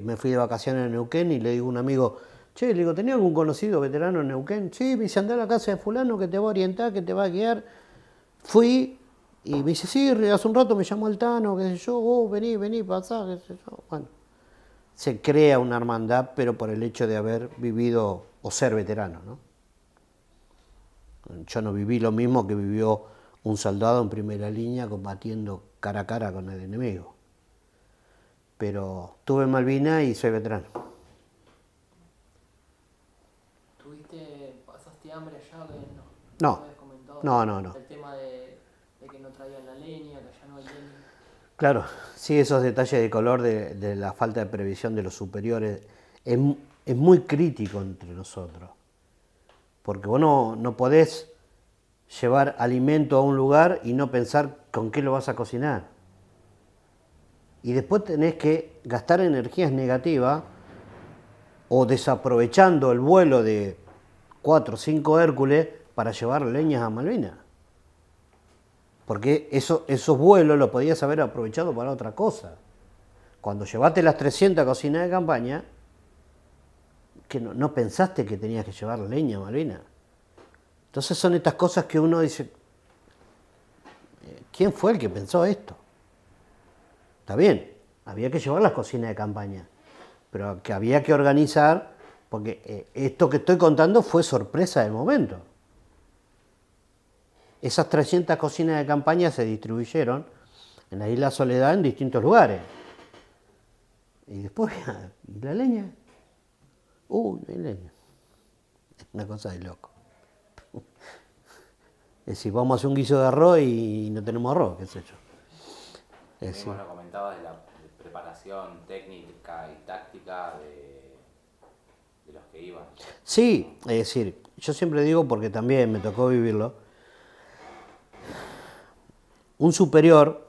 Speaker 1: me fui de vacaciones en Neuquén y le digo a un amigo, che, le digo, ¿tenía algún conocido veterano en Neuquén? Sí, me dice, andá a la casa de fulano que te va a orientar, que te va a guiar. Fui y me dice, sí, hace un rato me llamó el Tano, qué sé yo, vení, pasá, qué sé yo. Bueno, se crea una hermandad, pero por el hecho de haber vivido o ser veterano, ¿no? Yo no viví lo mismo que vivió un soldado en primera línea combatiendo cara a cara con el enemigo. Pero tuve Malvinas y soy veterano.
Speaker 3: ¿Pasaste hambre allá? Que
Speaker 1: No,
Speaker 3: habías comentado
Speaker 1: no.
Speaker 3: el tema de que no traían la leña, que allá no hay leña.
Speaker 1: Claro, sí, esos detalles de color de la falta de previsión de los superiores es muy crítico entre nosotros. Porque vos no podés llevar alimento a un lugar y no pensar con qué lo vas a cocinar. Y después tenés que gastar energías negativas o desaprovechando el vuelo de 4 o 5 Hércules para llevar leñas a Malvinas. Porque esos vuelos los podías haber aprovechado para otra cosa. Cuando llevaste las 300 cocinas de campaña, que no pensaste que tenías que llevar leña a Malvinas. Entonces son estas cosas que uno dice, ¿quién fue el que pensó esto? Está bien, había que llevar las cocinas de campaña, pero que había que organizar, porque esto que estoy contando fue sorpresa del momento. Esas 300 cocinas de campaña se distribuyeron en la isla Soledad en distintos lugares. Y después, ¿y la leña? No hay leña. Es una cosa de loco. Es decir, vamos a hacer un guiso de arroz y no tenemos arroz, qué sé yo. Es decir,
Speaker 2: Bueno, comentabas de la preparación técnica y táctica de los que iban.
Speaker 1: sí, es decir, yo siempre digo, porque también me tocó vivirlo, un superior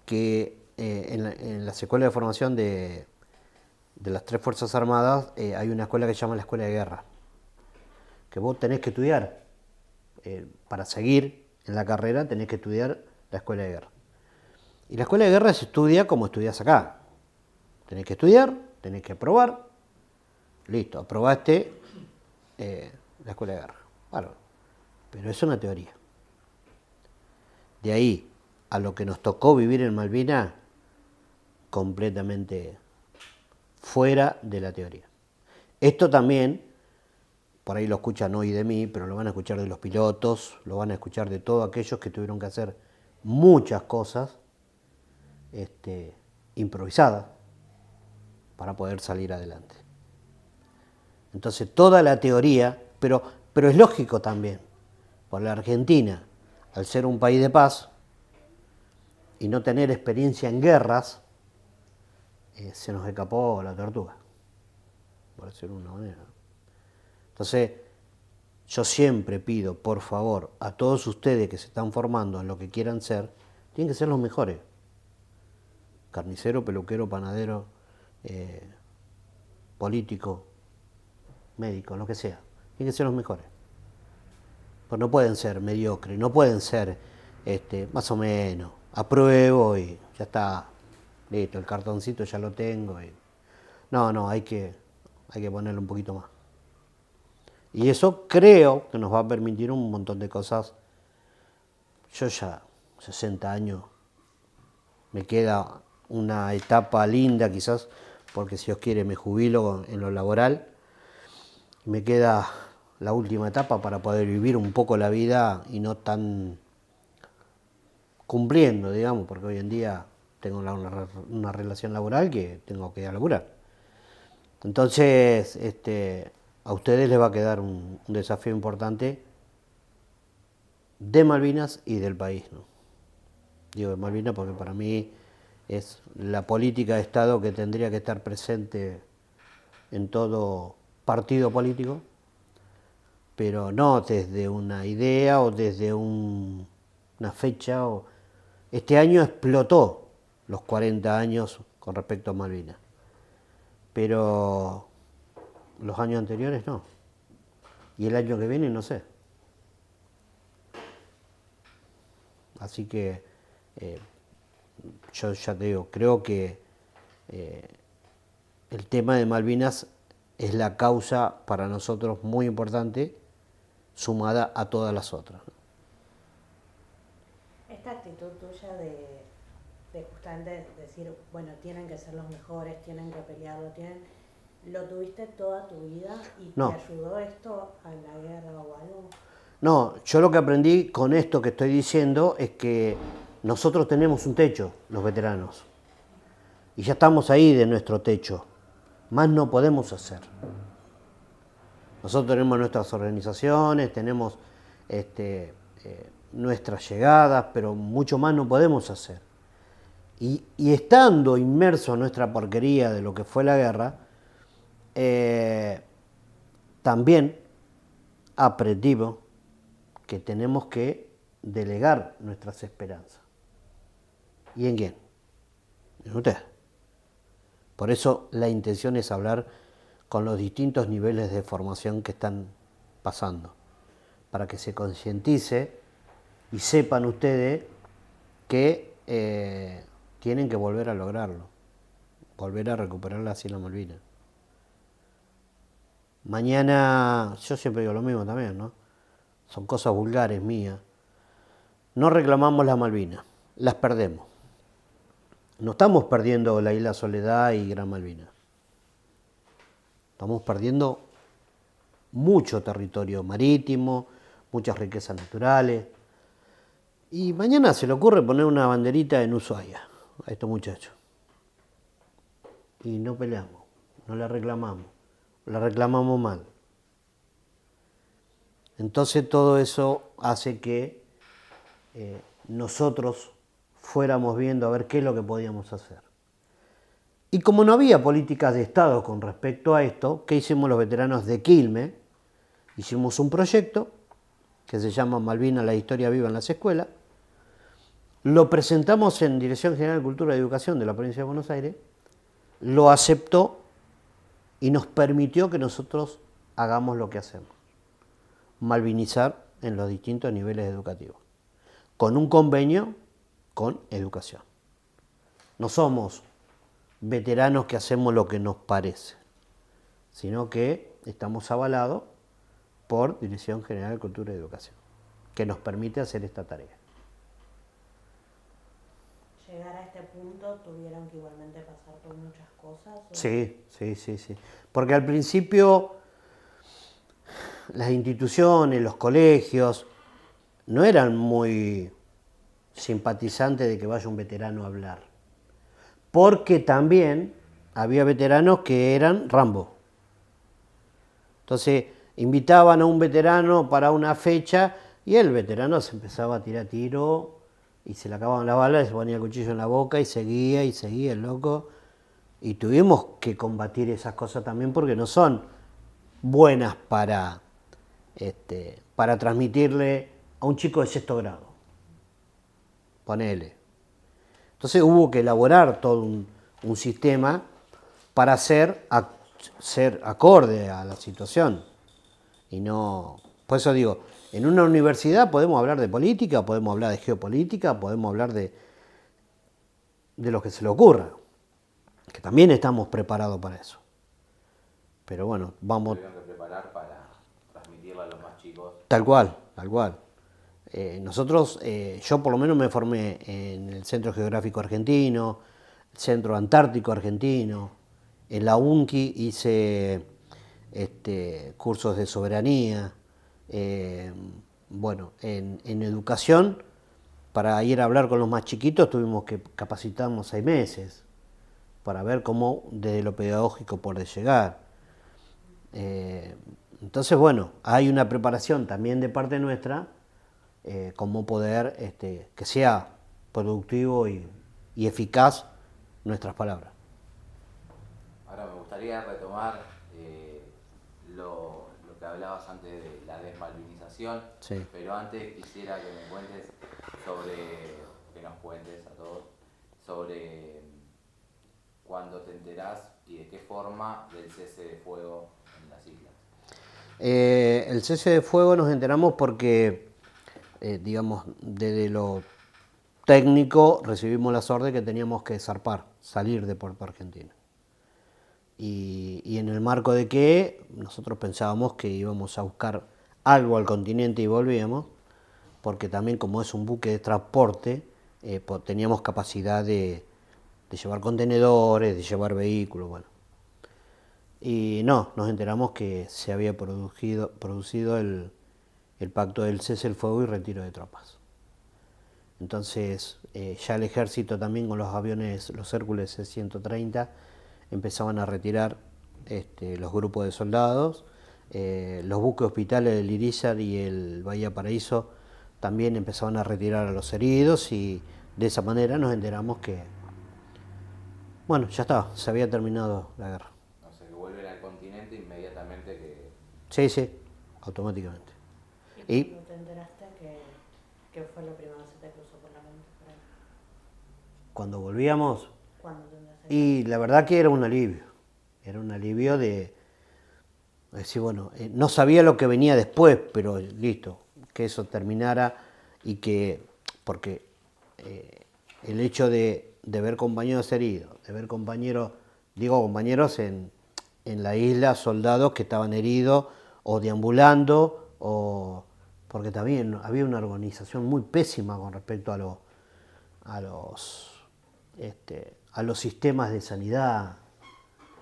Speaker 1: que en las escuelas de formación de las 3 Fuerzas Armadas hay una escuela que se llama la Escuela de Guerra, que vos tenés que estudiar, para seguir en la carrera tenés que estudiar la Escuela de Guerra. Y la Escuela de Guerra se estudia como estudias acá. Tenés que estudiar, tenés que aprobar, listo, aprobaste la Escuela de Guerra. Claro, pero es una teoría. De ahí a lo que nos tocó vivir en Malvinas, completamente fuera de la teoría. Esto también, por ahí lo escuchan hoy de mí, pero lo van a escuchar de los pilotos, lo van a escuchar de todos aquellos que tuvieron que hacer muchas cosas improvisadas para poder salir adelante. Entonces toda la teoría, pero es lógico también, por la Argentina, al ser un país de paz y no tener experiencia en guerras, se nos escapó la tortuga, por decirlo de una manera. Entonces, yo siempre pido, por favor, a todos ustedes que se están formando en lo que quieran ser, tienen que ser los mejores. Carnicero, peluquero, panadero, político, médico, lo que sea. Tienen que ser los mejores. Pues no pueden ser mediocres, no pueden ser más o menos, apruebo y ya está, listo, el cartoncito ya lo tengo. No, hay que ponerle un poquito más. Y eso creo que nos va a permitir un montón de cosas. Yo ya, 60 años, me queda una etapa linda quizás, porque si Dios quiere me jubilo en lo laboral. Me queda la última etapa para poder vivir un poco la vida y no tan cumpliendo, digamos, porque hoy en día tengo una relación laboral que tengo que ir a laburar. Entonces, a ustedes les va a quedar un desafío importante de Malvinas y del país, ¿no? Digo de Malvinas porque para mí es la política de Estado que tendría que estar presente en todo partido político, pero no desde una idea o desde una fecha. Este año explotó los 40 años con respecto a Malvinas, pero los años anteriores no, y el año que viene no sé. Así que yo ya te digo, creo que el tema de Malvinas es la causa para nosotros muy importante, sumada a todas las otras.
Speaker 4: Esta actitud tuya de justamente decir, bueno, tienen que ser los mejores, tienen que pelearlo, ¿lo tuviste toda tu vida y
Speaker 1: No.
Speaker 4: te ayudó esto a la guerra o algo?
Speaker 1: No, yo lo que aprendí con esto que estoy diciendo es que nosotros tenemos un techo, los veteranos, y ya estamos ahí de nuestro techo, más no podemos hacer. Nosotros tenemos nuestras organizaciones, tenemos nuestras llegadas, pero mucho más no podemos hacer. Y estando inmerso en nuestra porquería de lo que fue la guerra, también aprendimos que tenemos que delegar nuestras esperanzas. ¿Y en quién? En usted. Por eso la intención es hablar con los distintos niveles de formación que están pasando, para que se concientice y sepan ustedes que tienen que volver a lograrlo, volver a recuperar las Islas Malvinas. Mañana, yo siempre digo lo mismo también, ¿no? Son cosas vulgares mías. No reclamamos las Malvinas, las perdemos. No estamos perdiendo la Isla Soledad y Gran Malvinas. Estamos perdiendo mucho territorio marítimo, muchas riquezas naturales. Y mañana se le ocurre poner una banderita en Ushuaia a estos muchachos. Y no peleamos, no la reclamamos mal. Entonces todo eso hace que nosotros fuéramos viendo a ver qué es lo que podíamos hacer. Y como no había políticas de Estado con respecto a esto, ¿qué hicimos los veteranos de Quilmes? Hicimos un proyecto que se llama Malvinas, la historia viva en las escuelas. Lo presentamos en Dirección General de Cultura y Educación de la Provincia de Buenos Aires. Lo aceptó y nos permitió que nosotros hagamos lo que hacemos. Malvinizar en los distintos niveles educativos, con un convenio con educación. No somos veteranos que hacemos lo que nos parece, sino que estamos avalados por Dirección General de Cultura y Educación, que nos permite hacer esta tarea.
Speaker 4: Llegar a este punto tuvieron que igualmente pasar por muchas cosas. ¿O?
Speaker 1: Sí. Porque al principio las instituciones, los colegios, no eran muy simpatizantes de que vaya un veterano a hablar. Porque también había veteranos que eran Rambo. Entonces invitaban a un veterano para una fecha y el veterano se empezaba a tirar tiro y se le acababan las balas, se ponía el cuchillo en la boca y seguía el loco. Y tuvimos que combatir esas cosas también porque no son buenas para transmitirle a un chico de 6º grado. Ponele. Entonces hubo que elaborar todo un sistema para ser acorde a la situación. Y no. Por eso digo, en una universidad podemos hablar de política, podemos hablar de geopolítica, podemos hablar de lo que se le ocurra. Que también estamos preparados para eso. Pero bueno, vamos.
Speaker 2: Tuvieron que preparar para transmitirlo a los más chicos.
Speaker 1: Tal cual. Nosotros, yo por lo menos me formé en el Centro Geográfico Argentino, el Centro Antártico Argentino, en la UNCI hice cursos de soberanía, en educación, para ir a hablar con los más chiquitos tuvimos que capacitarnos 6 meses para ver cómo desde lo pedagógico poder llegar. Entonces, bueno, hay una preparación también de parte nuestra, cómo poder que sea productivo y eficaz nuestras palabras.
Speaker 2: Ahora me gustaría retomar lo que hablabas antes de la desmalvinización,
Speaker 1: Sí.
Speaker 2: pero antes quisiera que me cuentes que nos cuentes a todos sobre cuándo te enterás y de qué forma del cese de fuego en las islas.
Speaker 1: El cese de fuego nos enteramos porque, digamos, desde lo técnico recibimos las órdenes que teníamos que zarpar, salir de Puerto Argentina. Y en el marco de que nosotros pensábamos que íbamos a buscar algo al continente y volvíamos, porque también como es un buque de transporte, teníamos capacidad de llevar contenedores, de llevar vehículos, bueno. Y no, nos enteramos que se había producido el pacto del cese del fuego y retiro de tropas. Entonces ya el ejército también con los aviones, los Hércules C-130, empezaban a retirar los grupos de soldados. Los buques hospitales del Irizar y el Bahía Paraíso también empezaban a retirar a los heridos y de esa manera nos enteramos que, bueno, ya estaba, se había terminado la guerra.
Speaker 2: O sea, que vuelven al continente inmediatamente que...
Speaker 1: Sí, sí, automáticamente.
Speaker 4: ¿Y
Speaker 1: Y
Speaker 4: cuando te enteraste que fue lo primero que se te cruzó por la mente? Por ahí?
Speaker 1: cuando volvíamos,
Speaker 4: ¿Cuándo te enteraste?
Speaker 1: y la verdad que era un alivio de decir, bueno, no sabía lo que venía después, pero listo, que eso terminara y que, porque el hecho de ver compañeros heridos, de ver compañeros, digo compañeros en la isla, soldados que estaban heridos o deambulando, porque también había una organización muy pésima con respecto a los sistemas de sanidad.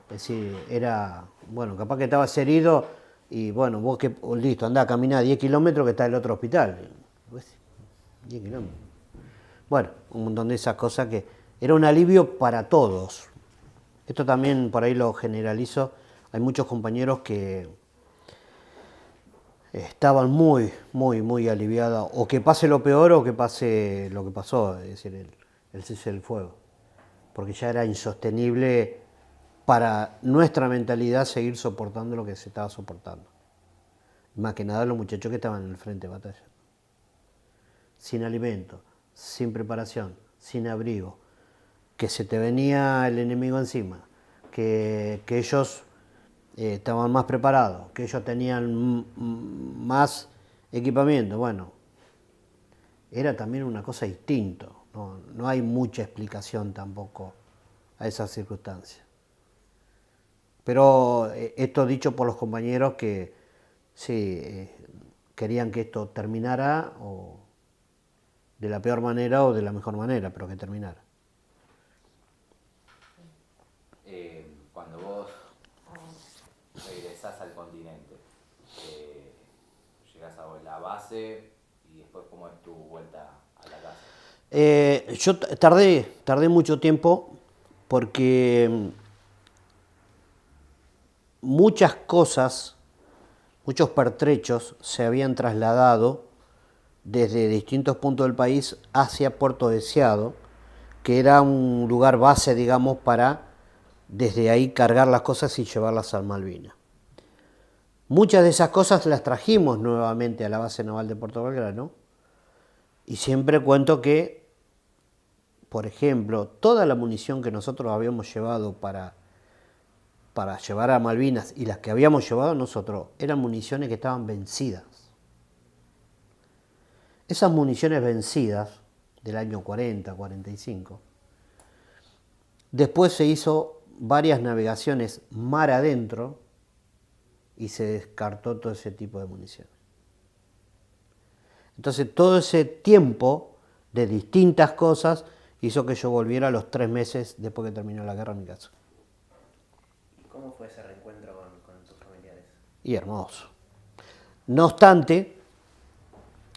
Speaker 1: Es decir, era, bueno, capaz que estabas herido y bueno, vos que, listo, andá a caminar 10 kilómetros que está el otro hospital. Pues, 10 kilómetros. Bueno, un montón de esas cosas que era un alivio para todos. Esto también por ahí lo generalizo. Hay muchos compañeros que estaban muy, muy, muy aliviados. O que pase lo peor o que pase lo que pasó, es decir, el cese del fuego. Porque ya era insostenible para nuestra mentalidad seguir soportando lo que se estaba soportando. Más que nada los muchachos que estaban en el frente de batalla. Sin alimento, sin preparación, sin abrigo, que se te venía el enemigo encima, que ellos estaban más preparados, que ellos tenían más equipamiento. Bueno, era también una cosa distinta. No hay mucha explicación tampoco a esas circunstancias. Pero esto dicho por los compañeros que sí, querían que esto terminara o de la peor manera o de la mejor manera, pero que terminara.
Speaker 2: Cuando vos regresás al continente, llegás a la base y después cómo es tu vuelta a la casa.
Speaker 1: Yo tardé mucho tiempo porque muchas cosas, muchos pertrechos se habían trasladado desde distintos puntos del país hacia Puerto Deseado, que era un lugar base, digamos, para desde ahí cargar las cosas y llevarlas al Malvinas. Muchas de esas cosas las trajimos nuevamente a la base naval de Puerto Belgrano y siempre cuento que, por ejemplo, toda la munición que nosotros habíamos llevado para llevar a Malvinas y las que habíamos llevado nosotros eran municiones que estaban vencidas. Esas municiones vencidas del año 40, 45, después se hizo varias navegaciones mar adentro y se descartó todo ese tipo de municiones. Entonces todo ese tiempo de distintas cosas hizo que yo volviera a los 3 meses después que terminó la guerra a mi casa.
Speaker 5: ¿Cómo fue ese reencuentro con tus familiares?
Speaker 1: Y hermoso. No obstante,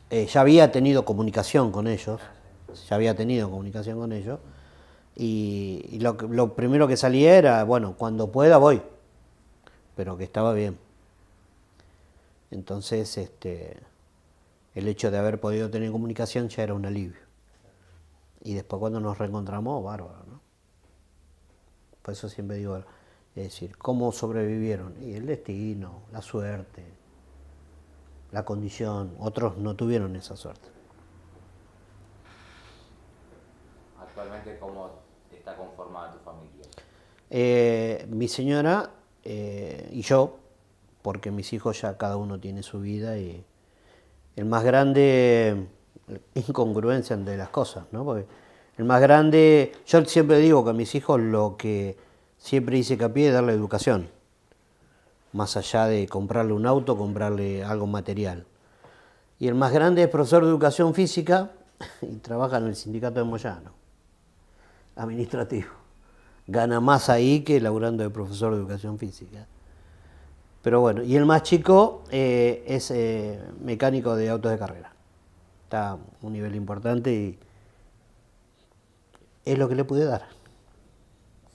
Speaker 1: ya había tenido comunicación con ellos, y lo primero que salía era, bueno, cuando pueda voy, pero que estaba bien. Entonces, el hecho de haber podido tener comunicación ya era un alivio. Y después cuando nos reencontramos, bárbaro, ¿no? Por eso siempre digo, es decir, ¿cómo sobrevivieron? Y el destino, la suerte, la condición. Otros no tuvieron esa suerte.
Speaker 2: Actualmente, ¿cómo está conformada tu familia?
Speaker 1: Mi señora y yo, porque mis hijos ya cada uno tiene su vida y el más grande, incongruencia entre las cosas, ¿no? Porque el más grande, yo siempre digo que a mis hijos lo que siempre hice hincapié es darle educación, más allá de comprarle un auto, comprarle algo material. Y el más grande es profesor de educación física y trabaja en el sindicato de Moyano, administrativo. Gana más ahí que laburando de profesor de educación física. Pero bueno, y el más chico es mecánico de autos de carrera. Está a un nivel importante y es lo que le pude dar.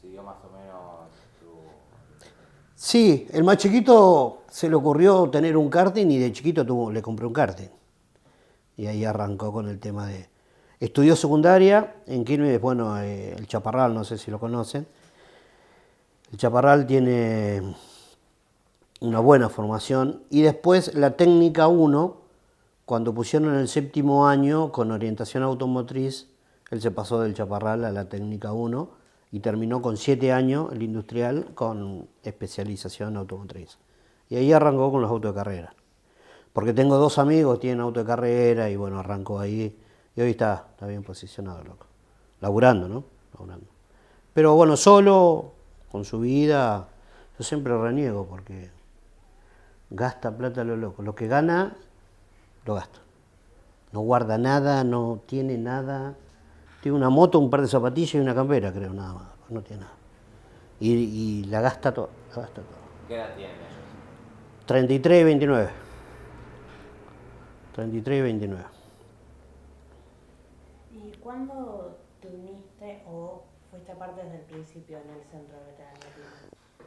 Speaker 2: ¿Siguió más o menos tu...?
Speaker 1: Sí, el más chiquito se le ocurrió tener un karting y de chiquito le compré un karting. Y ahí arrancó con el tema de... Estudió secundaria en Quilmes, bueno, el Chaparral, no sé si lo conocen. El Chaparral tiene una buena formación y después la técnica 1, cuando pusieron el 7º año con orientación automotriz, él se pasó del Chaparral a la técnica 1 y terminó con 7 años el industrial con especialización automotriz. Y ahí arrancó con los autos de carrera. Porque tengo 2 amigos, tienen auto de carrera y bueno, arrancó ahí. Y hoy está bien posicionado, loco. Laburando, ¿no? Laburando. Pero bueno, solo, con su vida, yo siempre reniego porque gasta plata a lo loco. Lo que gana, lo gasta. No guarda nada, no tiene nada. Tiene una moto, un par de zapatillas y una campera, creo, nada más. No tiene nada. Y la gasta todo, la gasta todo.
Speaker 2: ¿Qué edad tienen ellos?
Speaker 1: 33 y 29. 33 y 29.
Speaker 4: ¿Y cuándo te uniste o fuiste parte desde el principio en el centro de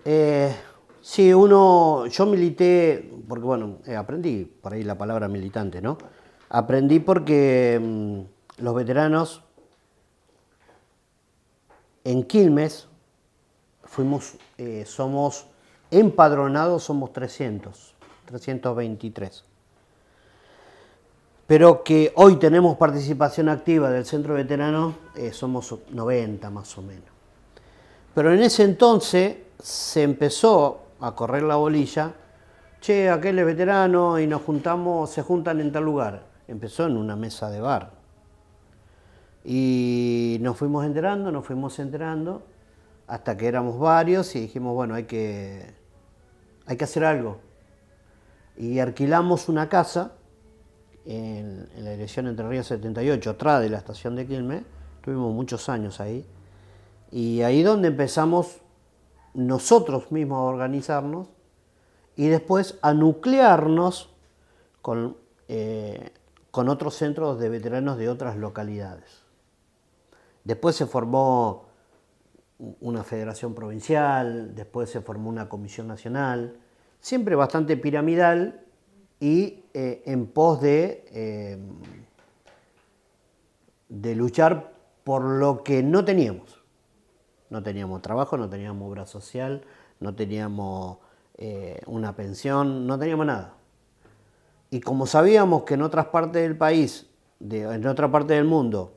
Speaker 4: veteranía?
Speaker 1: Sí, yo milité, porque bueno, aprendí por ahí la palabra militante, ¿no? Aprendí porque los veteranos en Quilmes somos empadronados, somos 323. Pero que hoy tenemos participación activa del centro veterano, somos 90 más o menos. Pero en ese entonces se empezó a correr la bolilla, che, aquel es veterano y se juntan en tal lugar. Empezó en una mesa de bar. Y nos fuimos enterando, hasta que éramos varios y dijimos, bueno, hay que hacer algo. Y alquilamos una casa en la dirección Entre Ríos 78, atrás de la estación de Quilmes. Tuvimos muchos años ahí. Y ahí donde empezamos nosotros mismos a organizarnos y después a nuclearnos con otros centros de veteranos de otras localidades. Después se formó una federación provincial, después se formó una comisión nacional, siempre bastante piramidal y en pos de luchar por lo que no teníamos. No teníamos trabajo, no teníamos obra social, no teníamos una pensión, no teníamos nada. Y como sabíamos que en otras partes del país, en otra parte del mundo,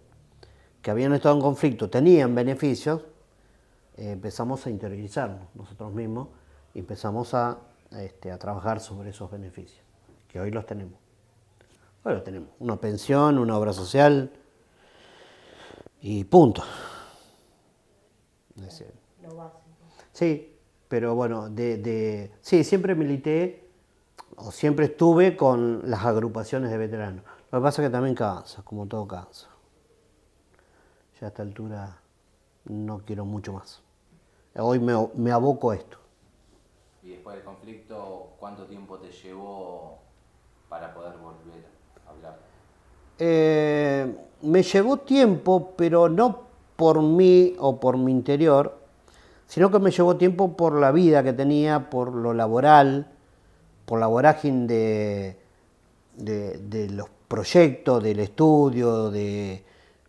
Speaker 1: que habían estado en conflicto, tenían beneficios, empezamos a interiorizarnos nosotros mismos y empezamos a trabajar sobre esos beneficios, que hoy los tenemos. Hoy los tenemos, una pensión, una obra social y punto.
Speaker 4: Lo básico.
Speaker 1: Sí, pero bueno, sí, siempre milité o siempre estuve con las agrupaciones de veteranos. Lo que pasa es que también cansa, como todo cansa. Ya a esta altura no quiero mucho más. Hoy me aboco a esto.
Speaker 2: Y después del conflicto, ¿cuánto tiempo te llevó para poder volver a hablar?
Speaker 1: Me llevó tiempo, pero no por mí o por mi interior, sino que me llevó tiempo por la vida que tenía, por lo laboral, por la vorágine de los proyectos, del estudio,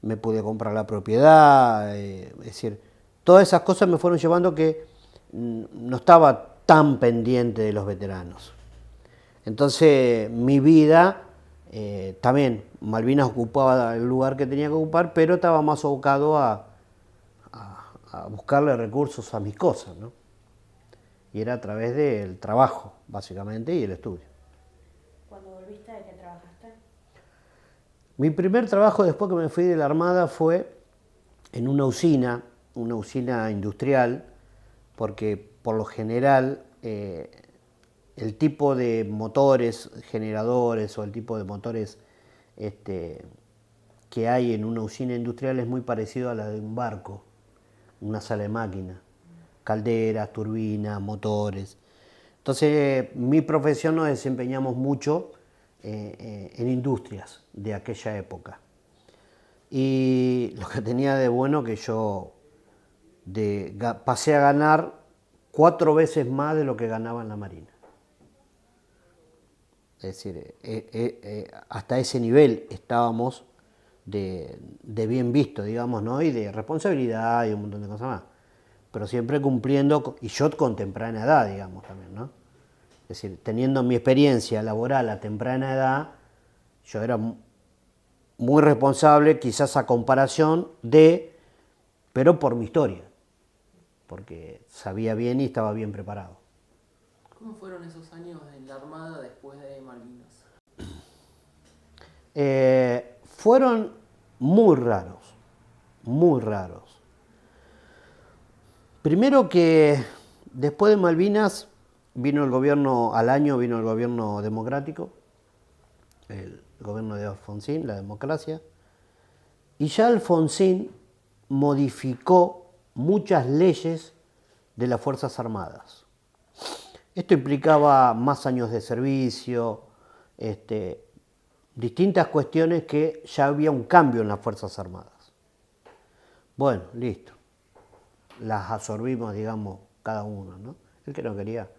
Speaker 1: me pude comprar la propiedad, es decir, todas esas cosas me fueron llevando que no estaba tan pendiente de los veteranos. Entonces mi vida, también Malvinas ocupaba el lugar que tenía que ocupar, pero estaba más abocado a buscarle recursos a mis cosas, ¿no? Y era a través del trabajo, básicamente, y el estudio.
Speaker 4: Cuando volviste, ¿de qué trabajaste?
Speaker 1: Mi primer trabajo después que me fui de la Armada fue en una usina industrial, porque por lo general el tipo de motores generadores o el tipo de motores que hay en una usina industrial es muy parecido a la de un barco, una sala de máquina, calderas, turbinas, motores. Entonces mi profesión nos desempeñamos mucho en industrias de aquella época. Y lo que tenía de bueno que yo pasé a ganar 4 veces más de lo que ganaba en la Marina. Es decir, hasta ese nivel estábamos de bien visto, digamos, ¿no? Y de responsabilidad y un montón de cosas más. Pero siempre cumpliendo, y yo con temprana edad, digamos, también, ¿no? Es decir, teniendo mi experiencia laboral a temprana edad, yo era muy responsable, quizás a comparación pero por mi historia, porque sabía bien y estaba bien preparado.
Speaker 3: ¿Cómo fueron esos años en la Armada después de Malvinas?
Speaker 1: Fueron muy raros, muy raros. Primero que después de Malvinas vino el gobierno democrático, el gobierno de Alfonsín, la democracia, y ya Alfonsín modificó muchas leyes de las Fuerzas Armadas. Esto implicaba más años de servicio, distintas cuestiones que ya había un cambio en las Fuerzas Armadas. Bueno, listo. Las absorbimos, digamos, cada uno, ¿no? El que no quería.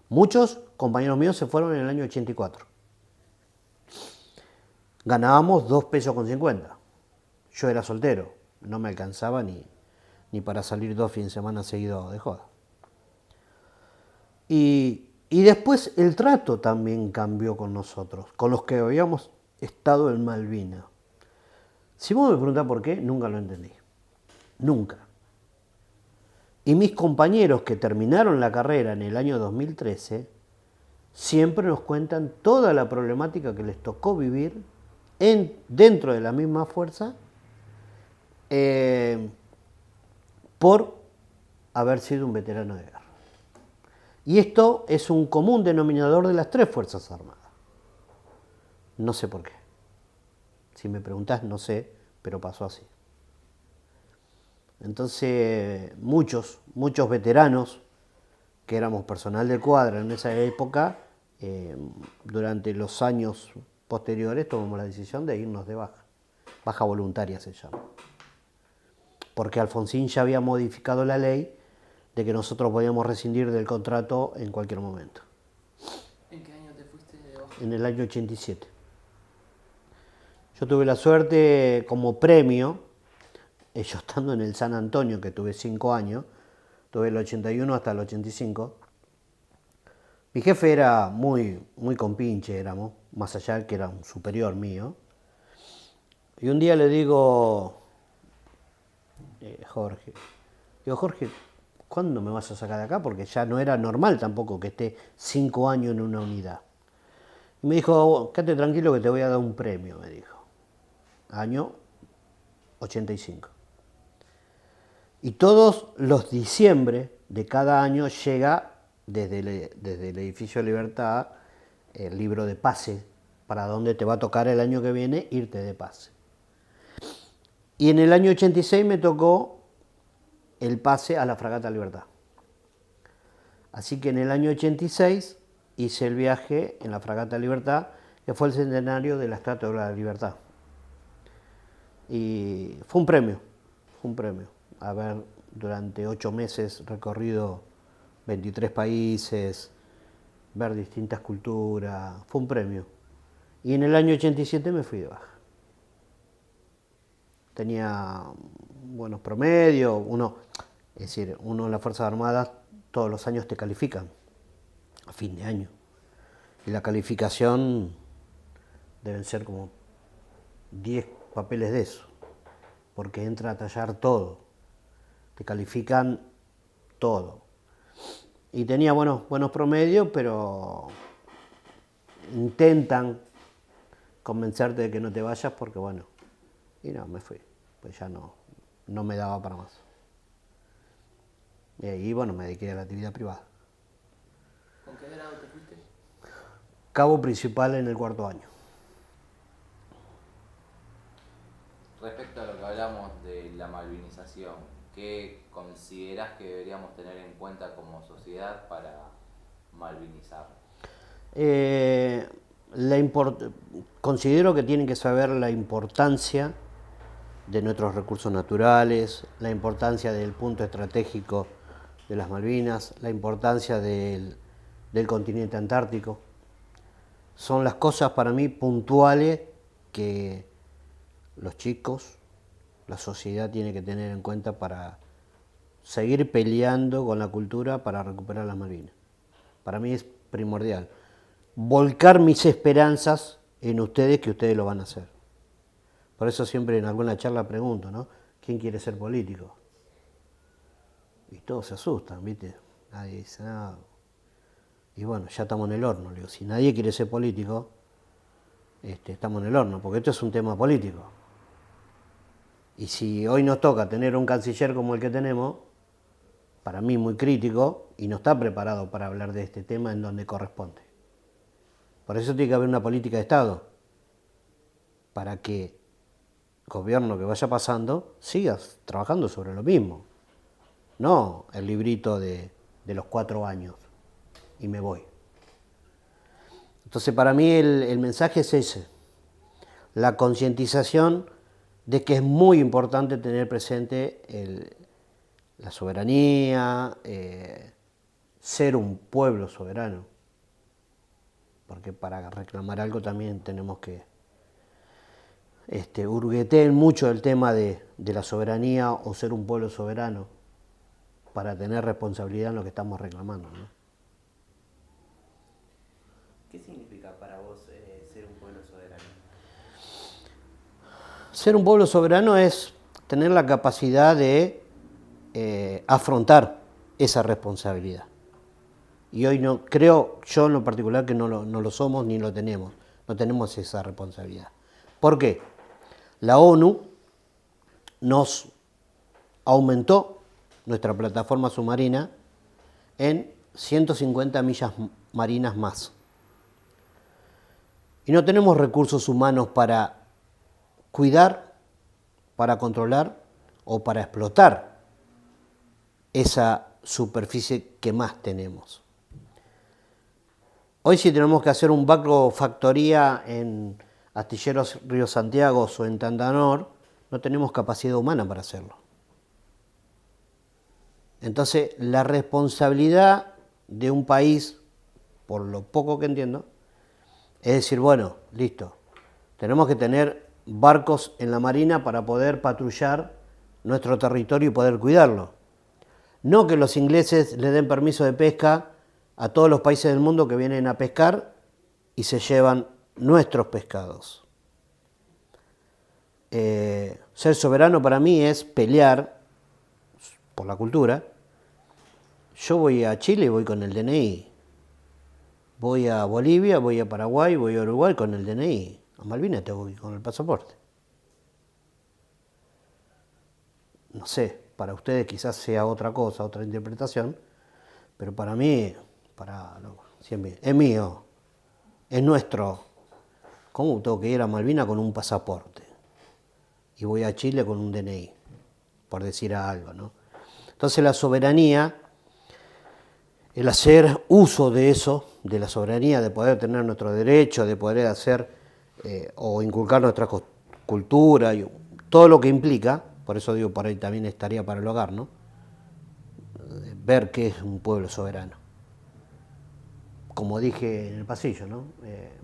Speaker 1: Muchos compañeros míos se fueron en el año 84. Ganábamos 2 pesos con 50. Yo era soltero, no me alcanzaba ni para salir 2 fines de semana seguidos de joda. Y después el trato también cambió con nosotros, con los que habíamos estado en Malvinas. Si vos me preguntás por qué, nunca lo entendí. Nunca. Y mis compañeros que terminaron la carrera en el año 2013, siempre nos cuentan toda la problemática que les tocó vivir dentro de la misma fuerza por haber sido un veterano de guerra. Y esto es un común denominador de las 3 Fuerzas Armadas. No sé por qué. Si me preguntás, no sé, pero pasó así. Entonces, muchos veteranos que éramos personal de cuadra en esa época, durante los años posteriores tomamos la decisión de irnos de baja voluntaria se llama. Porque Alfonsín ya había modificado la ley de que nosotros podíamos rescindir del contrato en cualquier momento.
Speaker 3: ¿En qué año te fuiste de baja?
Speaker 1: En el año 87. Yo tuve la suerte como premio, yo estando en el San Antonio, que tuve 5 años, tuve el 81 hasta el 85. Mi jefe era muy compinche, éramos, más allá de que era un superior mío. Y un día le digo, Jorge, ¿cuándo me vas a sacar de acá? Porque ya no era normal tampoco que esté 5 años en una unidad. Y me dijo, quédate tranquilo que te voy a dar un premio, me dijo. Año 85. Y todos los diciembre de cada año llega desde el edificio de Libertad el libro de pase para donde te va a tocar el año que viene irte de pase. Y en el año 86 me tocó el pase a la Fragata Libertad. Así que en el año 86 hice el viaje en la Fragata Libertad, que fue el centenario de la Estatua de la Libertad. Y fue un premio haber durante 8 meses recorrido 23 países, ver distintas culturas, fue un premio. Y en el año 87 me fui de baja. Tenía buenos promedios, es decir, uno en las Fuerzas Armadas todos los años te califican a fin de año. Y la calificación deben ser como 10 papeles de eso, porque entra a tallar todo, te califican todo. Y tenía buenos promedios, pero intentan convencerte de que no te vayas porque y no, me fui, pues ya no me daba para más. Y ahí me dediqué a la actividad privada.
Speaker 3: ¿Con qué grado te fuiste?
Speaker 1: Cabo principal en el 4º año.
Speaker 2: Respecto a lo que hablamos de la malvinización, ¿qué considerás que deberíamos tener en cuenta como sociedad para malvinizar?
Speaker 1: Considero que tienen que saber la importancia de nuestros recursos naturales, la importancia del punto estratégico de las Malvinas, la importancia del continente antártico. Son las cosas para mí puntuales que los chicos, la sociedad tiene que tener en cuenta para seguir peleando con la cultura para recuperar las Malvinas. Para mí es primordial. Volcar mis esperanzas en ustedes, que ustedes lo van a hacer. Por eso siempre en alguna charla pregunto, ¿no? ¿Quién quiere ser político? Y todos se asustan, ¿viste? Nadie dice nada. Y ya estamos en el horno. Le digo, si nadie quiere ser político, estamos en el horno, porque esto es un tema político. Y si hoy nos toca tener un canciller como el que tenemos, para mí muy crítico, y no está preparado para hablar de este tema en donde corresponde. Por eso tiene que haber una política de Estado, para que el gobierno que vaya pasando siga trabajando sobre lo mismo. No el librito de los 4 años y me voy. Entonces para mí el mensaje es ese, la concientización de que es muy importante tener presente la soberanía, ser un pueblo soberano, porque para reclamar algo también tenemos que hurgueteen mucho el tema de la soberanía o ser un pueblo soberano para tener responsabilidad en lo que estamos reclamando, ¿no?
Speaker 5: ¿Qué significa para vos ser un pueblo soberano?
Speaker 1: Ser un pueblo soberano es tener la capacidad de afrontar esa responsabilidad. Y hoy no creo, yo en lo particular, que no lo somos ni lo tenemos. No tenemos esa responsabilidad. ¿Por qué? La ONU nos aumentó nuestra plataforma submarina en 150 millas marinas más. Y no tenemos recursos humanos para cuidar, para controlar o para explotar esa superficie que más tenemos. Hoy si tenemos que hacer un barco factoría en Astilleros Río Santiago o en Tandanor, no tenemos capacidad humana para hacerlo. Entonces, la responsabilidad de un país, por lo poco que entiendo, es decir, listo, tenemos que tener barcos en la marina para poder patrullar nuestro territorio y poder cuidarlo. No que los ingleses le den permiso de pesca a todos los países del mundo que vienen a pescar y se llevan nuestros pescados. Ser soberano para mí es pelear por la cultura. Yo voy a Chile y voy con el DNI. Voy a Bolivia, voy a Paraguay, voy a Uruguay con el DNI. A Malvinas tengo que ir con el pasaporte. No sé, para ustedes quizás sea otra cosa, otra interpretación, pero para mí, es mío, es nuestro. ¿Cómo tengo que ir a Malvinas con un pasaporte? Y voy a Chile con un DNI, por decir algo, ¿no? Entonces la soberanía, el hacer uso de eso, de la soberanía, de poder tener nuestros derechos, de poder hacer o inculcar nuestra cultura, y todo lo que implica, por eso digo, por ahí también estaría para el hogar, ¿no? ver qué es un pueblo soberano. Como dije en el pasillo, ¿no?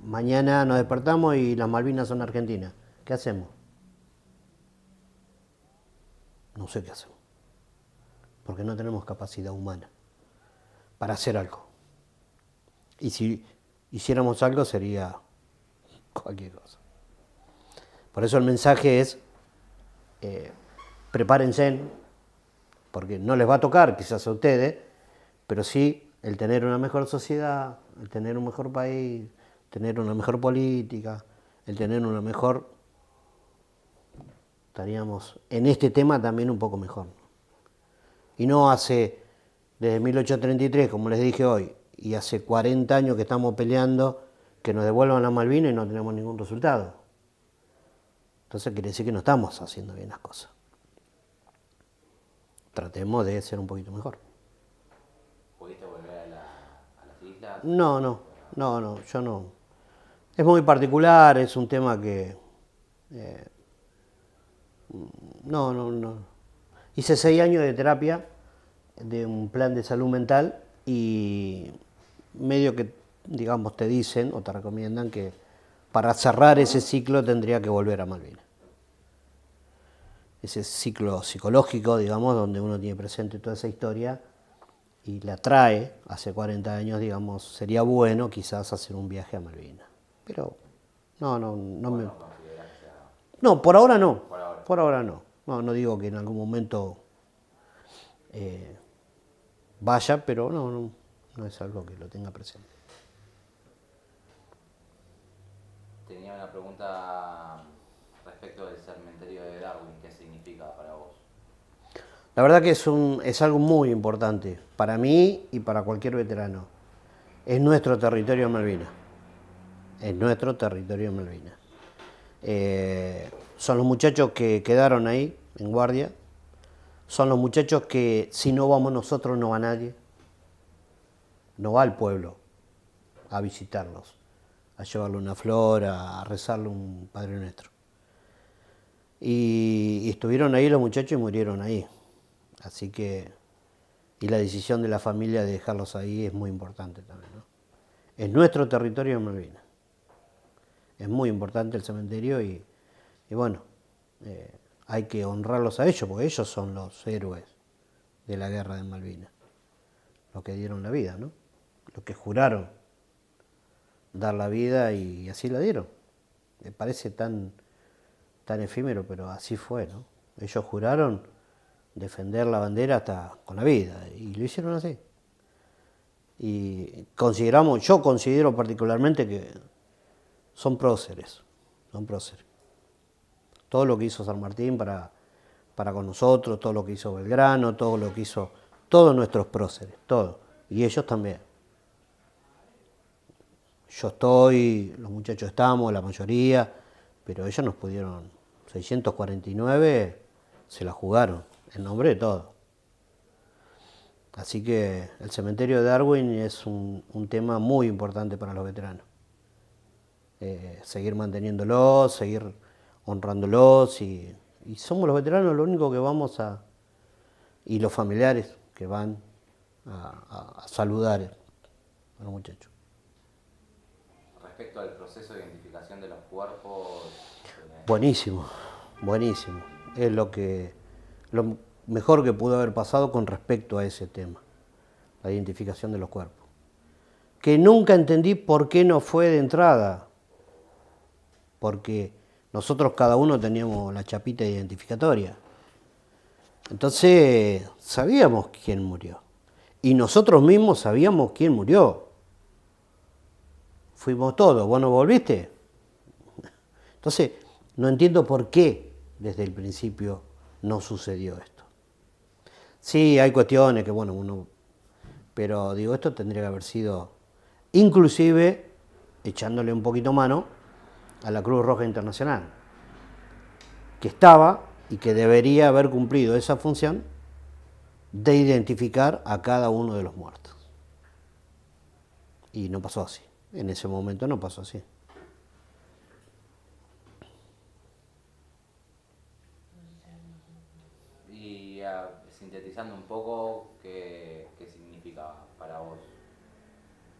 Speaker 1: Mañana nos despertamos y las Malvinas son argentinas. ¿Qué hacemos? No sé qué hacemos. Porque no tenemos capacidad humana para hacer algo. Y si hiciéramos algo sería cualquier cosa. Por eso el mensaje es, prepárense, porque no les va a tocar quizás a ustedes, pero sí el tener una mejor sociedad, el tener un mejor país, tener una mejor política, el tener una mejor... Estaríamos en este tema también un poco mejor. Y no desde 1833, como les dije hoy, y hace 40 años que estamos peleando que nos devuelvan las Malvinas y no tenemos ningún resultado. Entonces quiere decir que no estamos haciendo bien las cosas. Tratemos de ser un poquito mejor.
Speaker 2: ¿Pudiste volver a las islas?
Speaker 1: No, yo no. Es muy particular, es un tema que... no. Hice 6 años de terapia, de un plan de salud mental, y medio que, digamos, te dicen o te recomiendan que para cerrar ese ciclo tendría que volver a Malvinas. Ese ciclo psicológico, digamos, donde uno tiene presente toda esa historia y la trae hace 40 años, digamos, sería bueno quizás hacer un viaje a Malvinas. Pero no me... No, por ahora no. Por ahora no. No digo que en algún momento vaya, pero no es algo que lo tenga presente.
Speaker 2: Tenía una pregunta respecto del cementerio de Darwin. ¿Qué significa para vos?
Speaker 1: La verdad que es algo muy importante para mí y para cualquier veterano. Es nuestro territorio en Malvinas. Es nuestro territorio en Malvinas. Son los muchachos que quedaron ahí, en guardia. Son los muchachos que si no vamos nosotros no va nadie. No va el pueblo a visitarlos, a llevarle una flor, a rezarle un Padre Nuestro. Y estuvieron ahí los muchachos y murieron ahí. Así que, y la decisión de la familia de dejarlos ahí es muy importante también, ¿no? Es nuestro territorio en Malvinas. Es muy importante el cementerio y bueno, hay que honrarlos a ellos, porque ellos son los héroes de la guerra de Malvinas. Los que dieron la vida, ¿no? Los que juraron dar la vida y así la dieron. Me parece tan efímero, pero así fue, ¿no? Ellos juraron defender la bandera hasta con la vida y lo hicieron así. Y yo considero particularmente que son próceres. Todo lo que hizo San Martín para con nosotros, todo lo que hizo Belgrano, todo lo que hizo todos nuestros próceres, todo. Y ellos también. Yo estoy, los muchachos estamos, la mayoría, pero ellos nos pudieron, 649 se la jugaron, en nombre de todos. Así que el cementerio de Darwin es un tema muy importante para los veteranos. Seguir manteniéndolos, seguir honrándolos y somos los veteranos lo único que vamos y los familiares que van a saludar a los muchachos.
Speaker 2: Respecto al proceso de identificación de los cuerpos...
Speaker 1: Buenísimo. Es lo mejor que pudo haber pasado con respecto a ese tema, la identificación de los cuerpos. Que nunca entendí por qué no fue de entrada, porque nosotros cada uno teníamos la chapita identificatoria. Entonces sabíamos quién murió. Y nosotros mismos sabíamos quién murió. Fuimos todos, ¿vos no volviste? Entonces, no entiendo por qué desde el principio no sucedió esto. Sí, hay cuestiones que, bueno, pero digo, esto tendría que haber sido, inclusive, echándole un poquito mano a la Cruz Roja Internacional, que estaba y que debería haber cumplido esa función de identificar a cada uno de los muertos. Y no pasó así. En ese momento no pasó así.
Speaker 2: Y sintetizando un poco, ¿qué significa para vos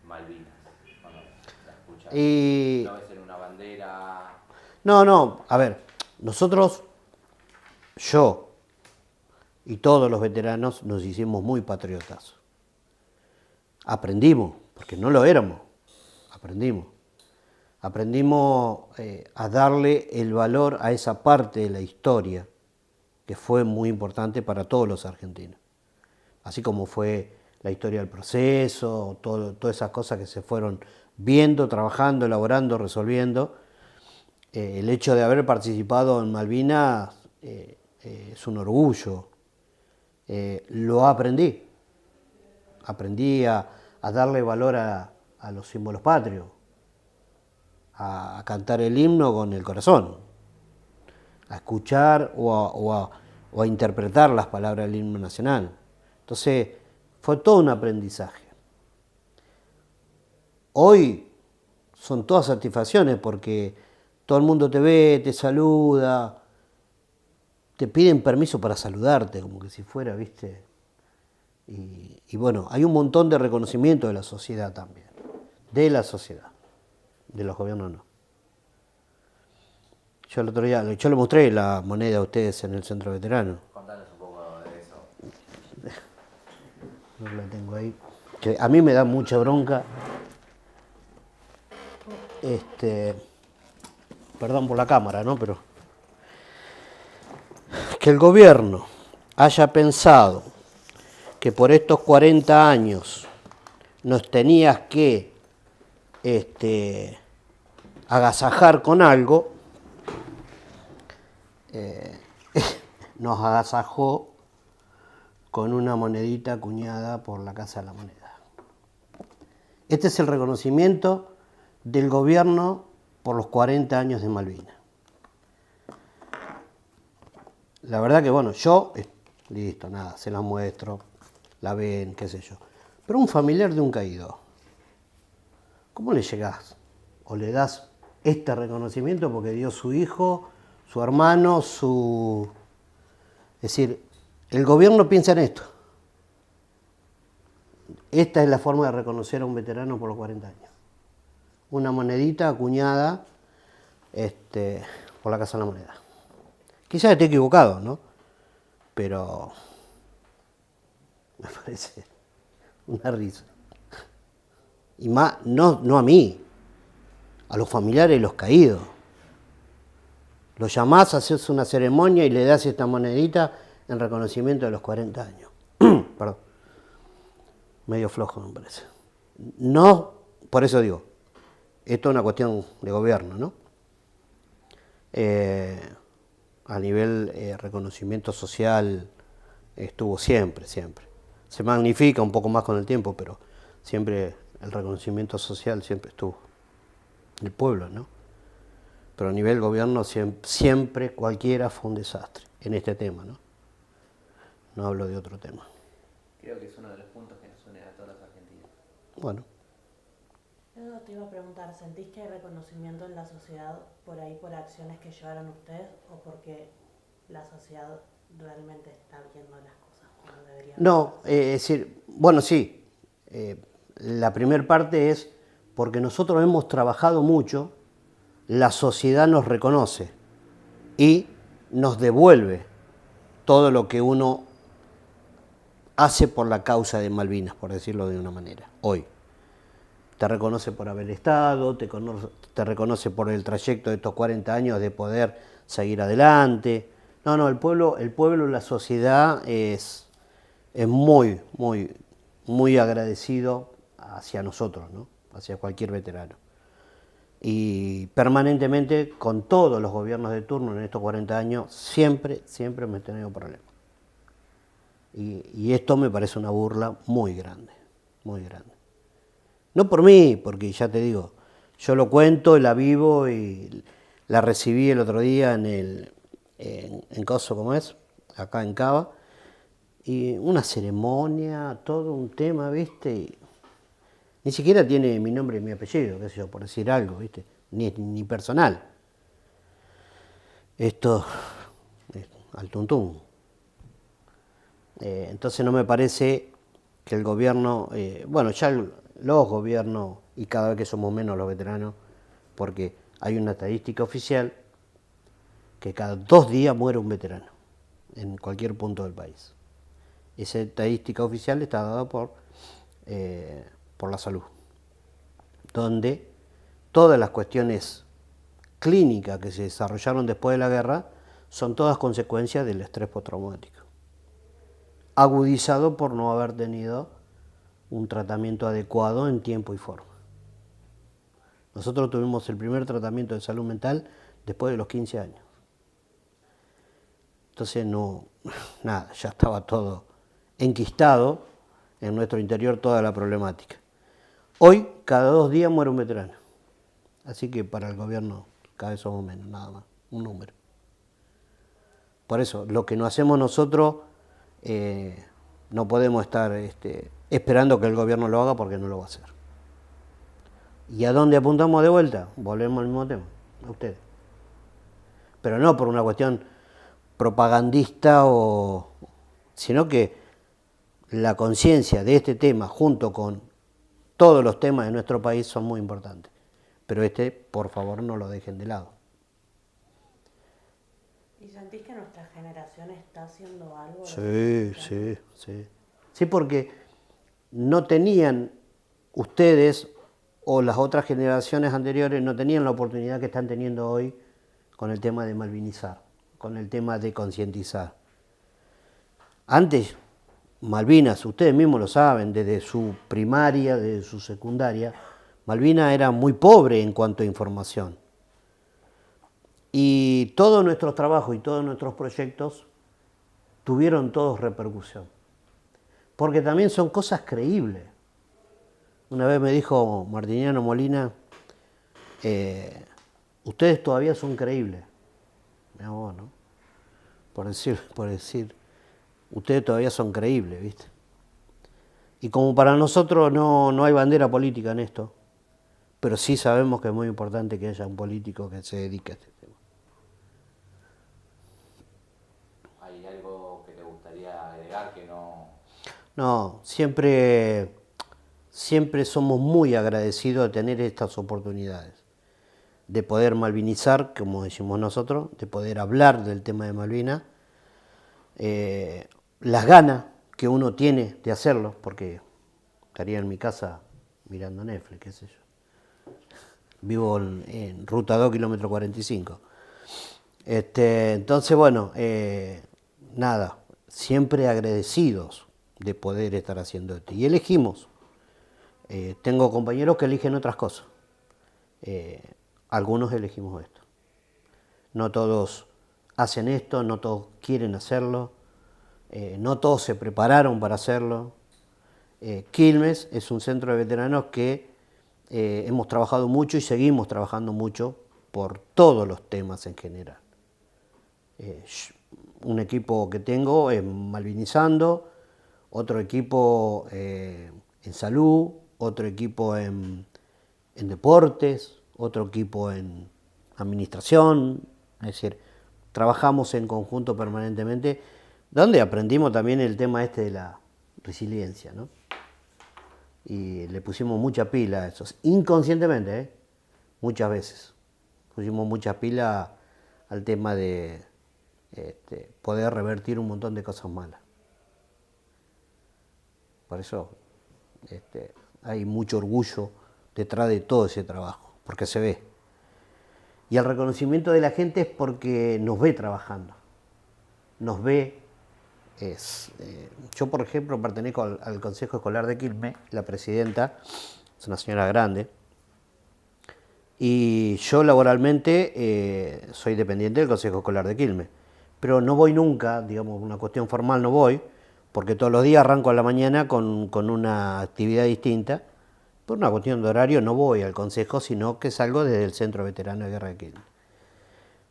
Speaker 2: Malvinas? Cuando la escuchás,
Speaker 1: Y
Speaker 2: ¿lo ves en una bandera?
Speaker 1: no, a ver, nosotros, yo y todos los veteranos nos hicimos muy patriotas. Aprendimos, porque no lo éramos, aprendimos. Aprendimos a darle el valor a esa parte de la historia que fue muy importante para todos los argentinos. Así como fue la historia del proceso, todas esas cosas que se fueron viendo, trabajando, elaborando, resolviendo. El hecho de haber participado en Malvinas es un orgullo. Lo aprendí. Aprendí a darle valor a los símbolos patrios, a cantar el himno con el corazón, a escuchar o a interpretar las palabras del himno nacional. Entonces, fue todo un aprendizaje. Hoy son todas satisfacciones porque todo el mundo te ve, te saluda, te piden permiso para saludarte, como que si fuera, ¿viste? Y bueno, hay un montón de reconocimiento de la sociedad también, de la sociedad, de los gobiernos no. Yo el otro día, yo le mostré la moneda a ustedes en el centro veterano.
Speaker 2: Contanos un poco de eso.
Speaker 1: No la tengo ahí. Que a mí me da mucha bronca. Perdón por la cámara, ¿no? Pero que el gobierno haya pensado que por estos 40 años nos tenías que agasajar con algo, nos agasajó con una monedita acuñada por la Casa de la Moneda. Este es el reconocimiento del gobierno por los 40 años de Malvinas. La verdad que, bueno, yo, listo, nada, se la muestro, la ven, qué sé yo. Pero un familiar de un caído, ¿cómo le llegás? ¿O le das este reconocimiento porque dio su hijo, su hermano, Es decir, el gobierno piensa en esto. Esta es la forma de reconocer a un veterano por los 40 años. Una monedita acuñada por la Casa de la Moneda. Quizás esté equivocado, ¿no? Pero me parece una risa. Y más, no a mí, a los familiares de los caídos. Los llamás, haces una ceremonia y le das esta monedita en reconocimiento de los 40 años. Perdón. Medio flojo me parece. No, por eso digo, esto es una cuestión de gobierno, ¿no? A nivel reconocimiento social estuvo siempre. Se magnifica un poco más con el tiempo, pero siempre el reconocimiento social siempre estuvo. El pueblo, ¿no? Pero a nivel gobierno siempre cualquiera fue un desastre en este tema, ¿no? No hablo de otro tema.
Speaker 5: Creo que es uno de los puntos que nos une a todos los argentinos.
Speaker 1: Bueno.
Speaker 4: Yo te iba a preguntar, ¿sentís que hay reconocimiento en la sociedad por ahí, por acciones que llevaron ustedes, o porque la sociedad realmente está viendo las cosas como deberían?
Speaker 1: No, es decir, bueno, sí. La primera parte es porque nosotros hemos trabajado mucho, la sociedad nos reconoce y nos devuelve todo lo que uno hace por la causa de Malvinas, por decirlo de una manera, hoy. Te reconoce por haber estado, te reconoce por el trayecto de estos 40 años de poder seguir adelante. No, el pueblo, la sociedad es muy agradecido hacia nosotros, ¿no? Hacia cualquier veterano. Y permanentemente, con todos los gobiernos de turno en estos 40 años, siempre me he tenido problemas. Y esto me parece una burla muy grande, muy grande. No por mí, porque ya te digo, yo lo cuento, la vivo y la recibí el otro día en Coso, ¿cómo es? Acá en Cava. Y una ceremonia, todo un tema, ¿viste? Y ni siquiera tiene mi nombre y mi apellido, qué sé yo, por decir algo, ¿viste? Ni personal. Esto es al tuntún. Entonces no me parece que el gobierno, bueno, ya los gobiernos, y cada vez que somos menos los veteranos, porque hay una estadística oficial que cada 2 días muere un veterano en cualquier punto del país. Esa estadística oficial está dada por la salud, donde todas las cuestiones clínicas que se desarrollaron después de la guerra son todas consecuencias del estrés postraumático, agudizado por no haber tenido un tratamiento adecuado en tiempo y forma. Nosotros tuvimos el primer tratamiento de salud mental después de los 15 años. Entonces nada, ya estaba todo enquistado en nuestro interior, toda la problemática. Hoy, cada 2 días muere un veterano. Así que para el gobierno cada vez somos menos, nada más, un número. Por eso, lo que no hacemos nosotros, no podemos estar esperando que el gobierno lo haga porque no lo va a hacer. ¿Y a dónde apuntamos de vuelta? Volvemos al mismo tema, a ustedes. Pero no por una cuestión propagandista, sino que la conciencia de este tema junto con todos los temas de nuestro país son muy importantes. Pero por favor, no lo dejen de lado.
Speaker 4: ¿Y sentís que nuestra generación está haciendo algo?
Speaker 1: Sí. Sí, porque no tenían ustedes o las otras generaciones anteriores, no tenían la oportunidad que están teniendo hoy con el tema de malvinizar, con el tema de concientizar. Antes, Malvinas, ustedes mismos lo saben, desde su primaria, desde su secundaria, Malvinas era muy pobre en cuanto a información. Y todos nuestros trabajos y todos nuestros proyectos tuvieron todos repercusión. Porque también son cosas creíbles. Una vez me dijo Martiniano Molina, ustedes todavía son creíbles. Mirá vos, ¿no? Por decir, ustedes todavía son creíbles, ¿viste? Y como para nosotros no hay bandera política en esto, pero sí sabemos que es muy importante que haya un político que se dedique a este tema.
Speaker 2: ¿Hay algo que te gustaría agregar que no...?
Speaker 1: No, siempre somos muy agradecidos de tener estas oportunidades, de poder malvinizar, como decimos nosotros, de poder hablar del tema de Malvinas, las ganas que uno tiene de hacerlo, porque estaría en mi casa mirando Netflix, qué sé yo. Vivo en Ruta 2, kilómetro 45. Entonces, bueno, nada, siempre agradecidos de poder estar haciendo esto. Y elegimos. Tengo compañeros que eligen otras cosas. Algunos elegimos esto. No todos hacen esto, no todos quieren hacerlo, no todos se prepararon para hacerlo. Quilmes es un centro de veteranos que hemos trabajado mucho y seguimos trabajando mucho por todos los temas en general. Un equipo que tengo es Malvinizando, otro equipo en salud, otro equipo en deportes, otro equipo en administración, es decir, trabajamos en conjunto permanentemente, donde aprendimos también el tema de la resiliencia, ¿no? Y le pusimos mucha pila a eso, inconscientemente, muchas veces. Pusimos mucha pila al tema de poder revertir un montón de cosas malas. Por eso hay mucho orgullo detrás de todo ese trabajo, porque se ve. Y el reconocimiento de la gente es porque nos ve trabajando, nos ve. Yo, por ejemplo, pertenezco al Consejo Escolar de Quilmes, la presidenta es una señora grande, y yo laboralmente soy dependiente del Consejo Escolar de Quilmes, pero no voy nunca, digamos, una cuestión formal no voy, porque todos los días arranco a la mañana con una actividad distinta. Por una cuestión de horario no voy al consejo, sino que salgo desde el Centro Veterano de Guerra de Quilmes.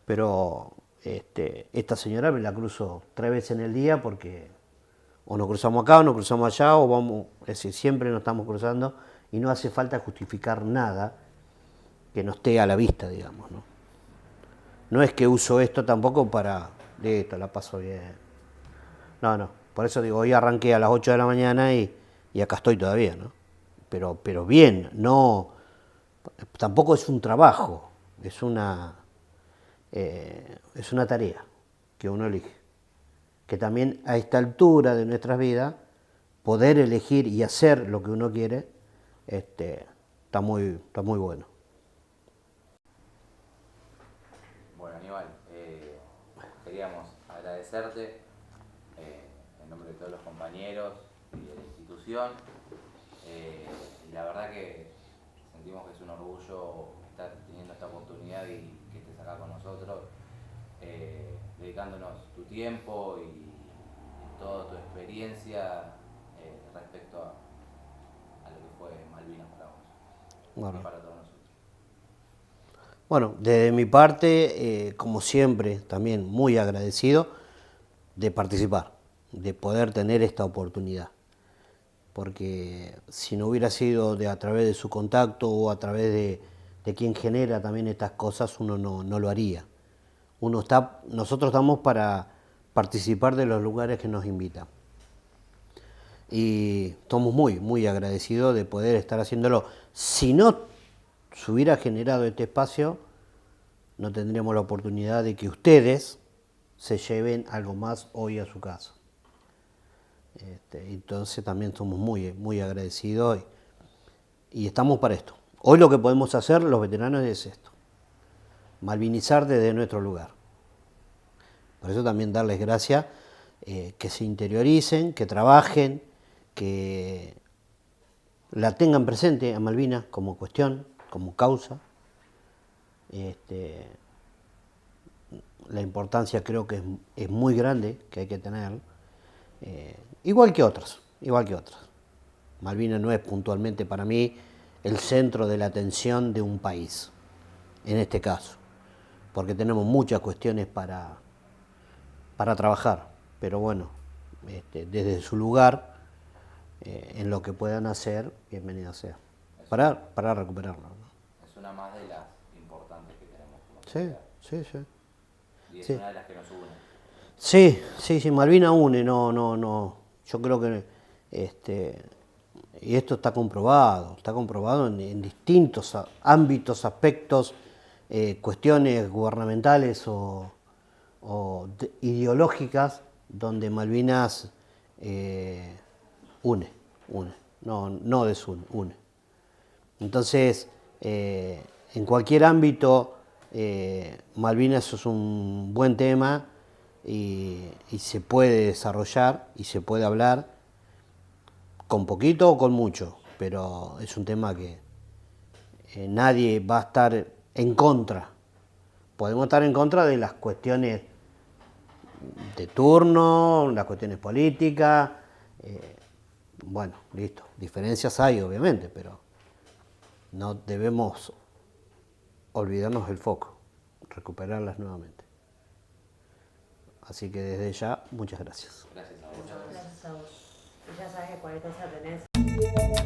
Speaker 1: Pero esta señora me la cruzo 3 veces en el día porque o nos cruzamos acá o nos cruzamos allá o vamos, es decir, siempre nos estamos cruzando y no hace falta justificar nada que no esté a la vista, digamos, ¿no? No es que uso esto tampoco para, esto la paso bien. No, por eso digo, hoy arranqué a las 8 de la mañana y y acá estoy todavía, ¿no? Pero bien, no, tampoco es un trabajo, es una tarea que uno elige. Que también a esta altura de nuestras vidas, poder elegir y hacer lo que uno quiere, está muy bueno.
Speaker 2: Bueno, Aníbal, queríamos agradecerte en nombre de todos los compañeros y de la institución. Y la verdad que sentimos que es un orgullo estar teniendo esta oportunidad y que estés acá con nosotros, dedicándonos tu tiempo y toda tu experiencia respecto a lo que fue Malvinas para vos
Speaker 1: Bueno.
Speaker 2: y para todos nosotros.
Speaker 1: Bueno, desde mi parte, como siempre, también muy agradecido de participar, de poder tener esta oportunidad. Porque si no hubiera sido a través de su contacto o a través de quien genera también estas cosas, uno no lo haría. Nosotros estamos para participar de los lugares que nos invitan. Y estamos muy agradecidos de poder estar haciéndolo. Si no se hubiera generado este espacio, no tendríamos la oportunidad de que ustedes se lleven algo más hoy a su casa. Entonces también somos muy agradecidos y estamos para esto. Hoy lo que podemos hacer los veteranos es esto, malvinizar desde nuestro lugar. Por eso también darles gracias, que se interioricen, que trabajen, que la tengan presente a Malvinas como cuestión, como causa. La importancia creo que es muy grande, que hay que tener, igual que otras. Malvinas no es puntualmente para mí el centro de la atención de un país, en este caso, porque tenemos muchas cuestiones para trabajar, pero bueno, desde su lugar, en lo que puedan hacer, bienvenida sea, para recuperarlo, ¿no?
Speaker 2: Es una más de las importantes que tenemos como
Speaker 1: Sí.
Speaker 2: y es
Speaker 1: Sí.
Speaker 2: una de las que nos une.
Speaker 1: Sí, Malvinas une, no. Yo creo que y esto está comprobado en distintos ámbitos, aspectos, cuestiones gubernamentales o ideológicas, donde Malvinas une, no desune, une. Entonces, en cualquier ámbito, Malvinas es un buen tema y se puede desarrollar y se puede hablar con poquito o con mucho, pero es un tema que nadie va a estar en contra. Podemos estar en contra de las cuestiones de turno, las cuestiones políticas, bueno, listo, diferencias hay obviamente, pero no debemos olvidarnos del foco, recuperarlas nuevamente. Así que desde ya, muchas gracias.
Speaker 2: Gracias a vos.
Speaker 4: Gracias a vos. Y ya sabes que cualquier cosa tenés.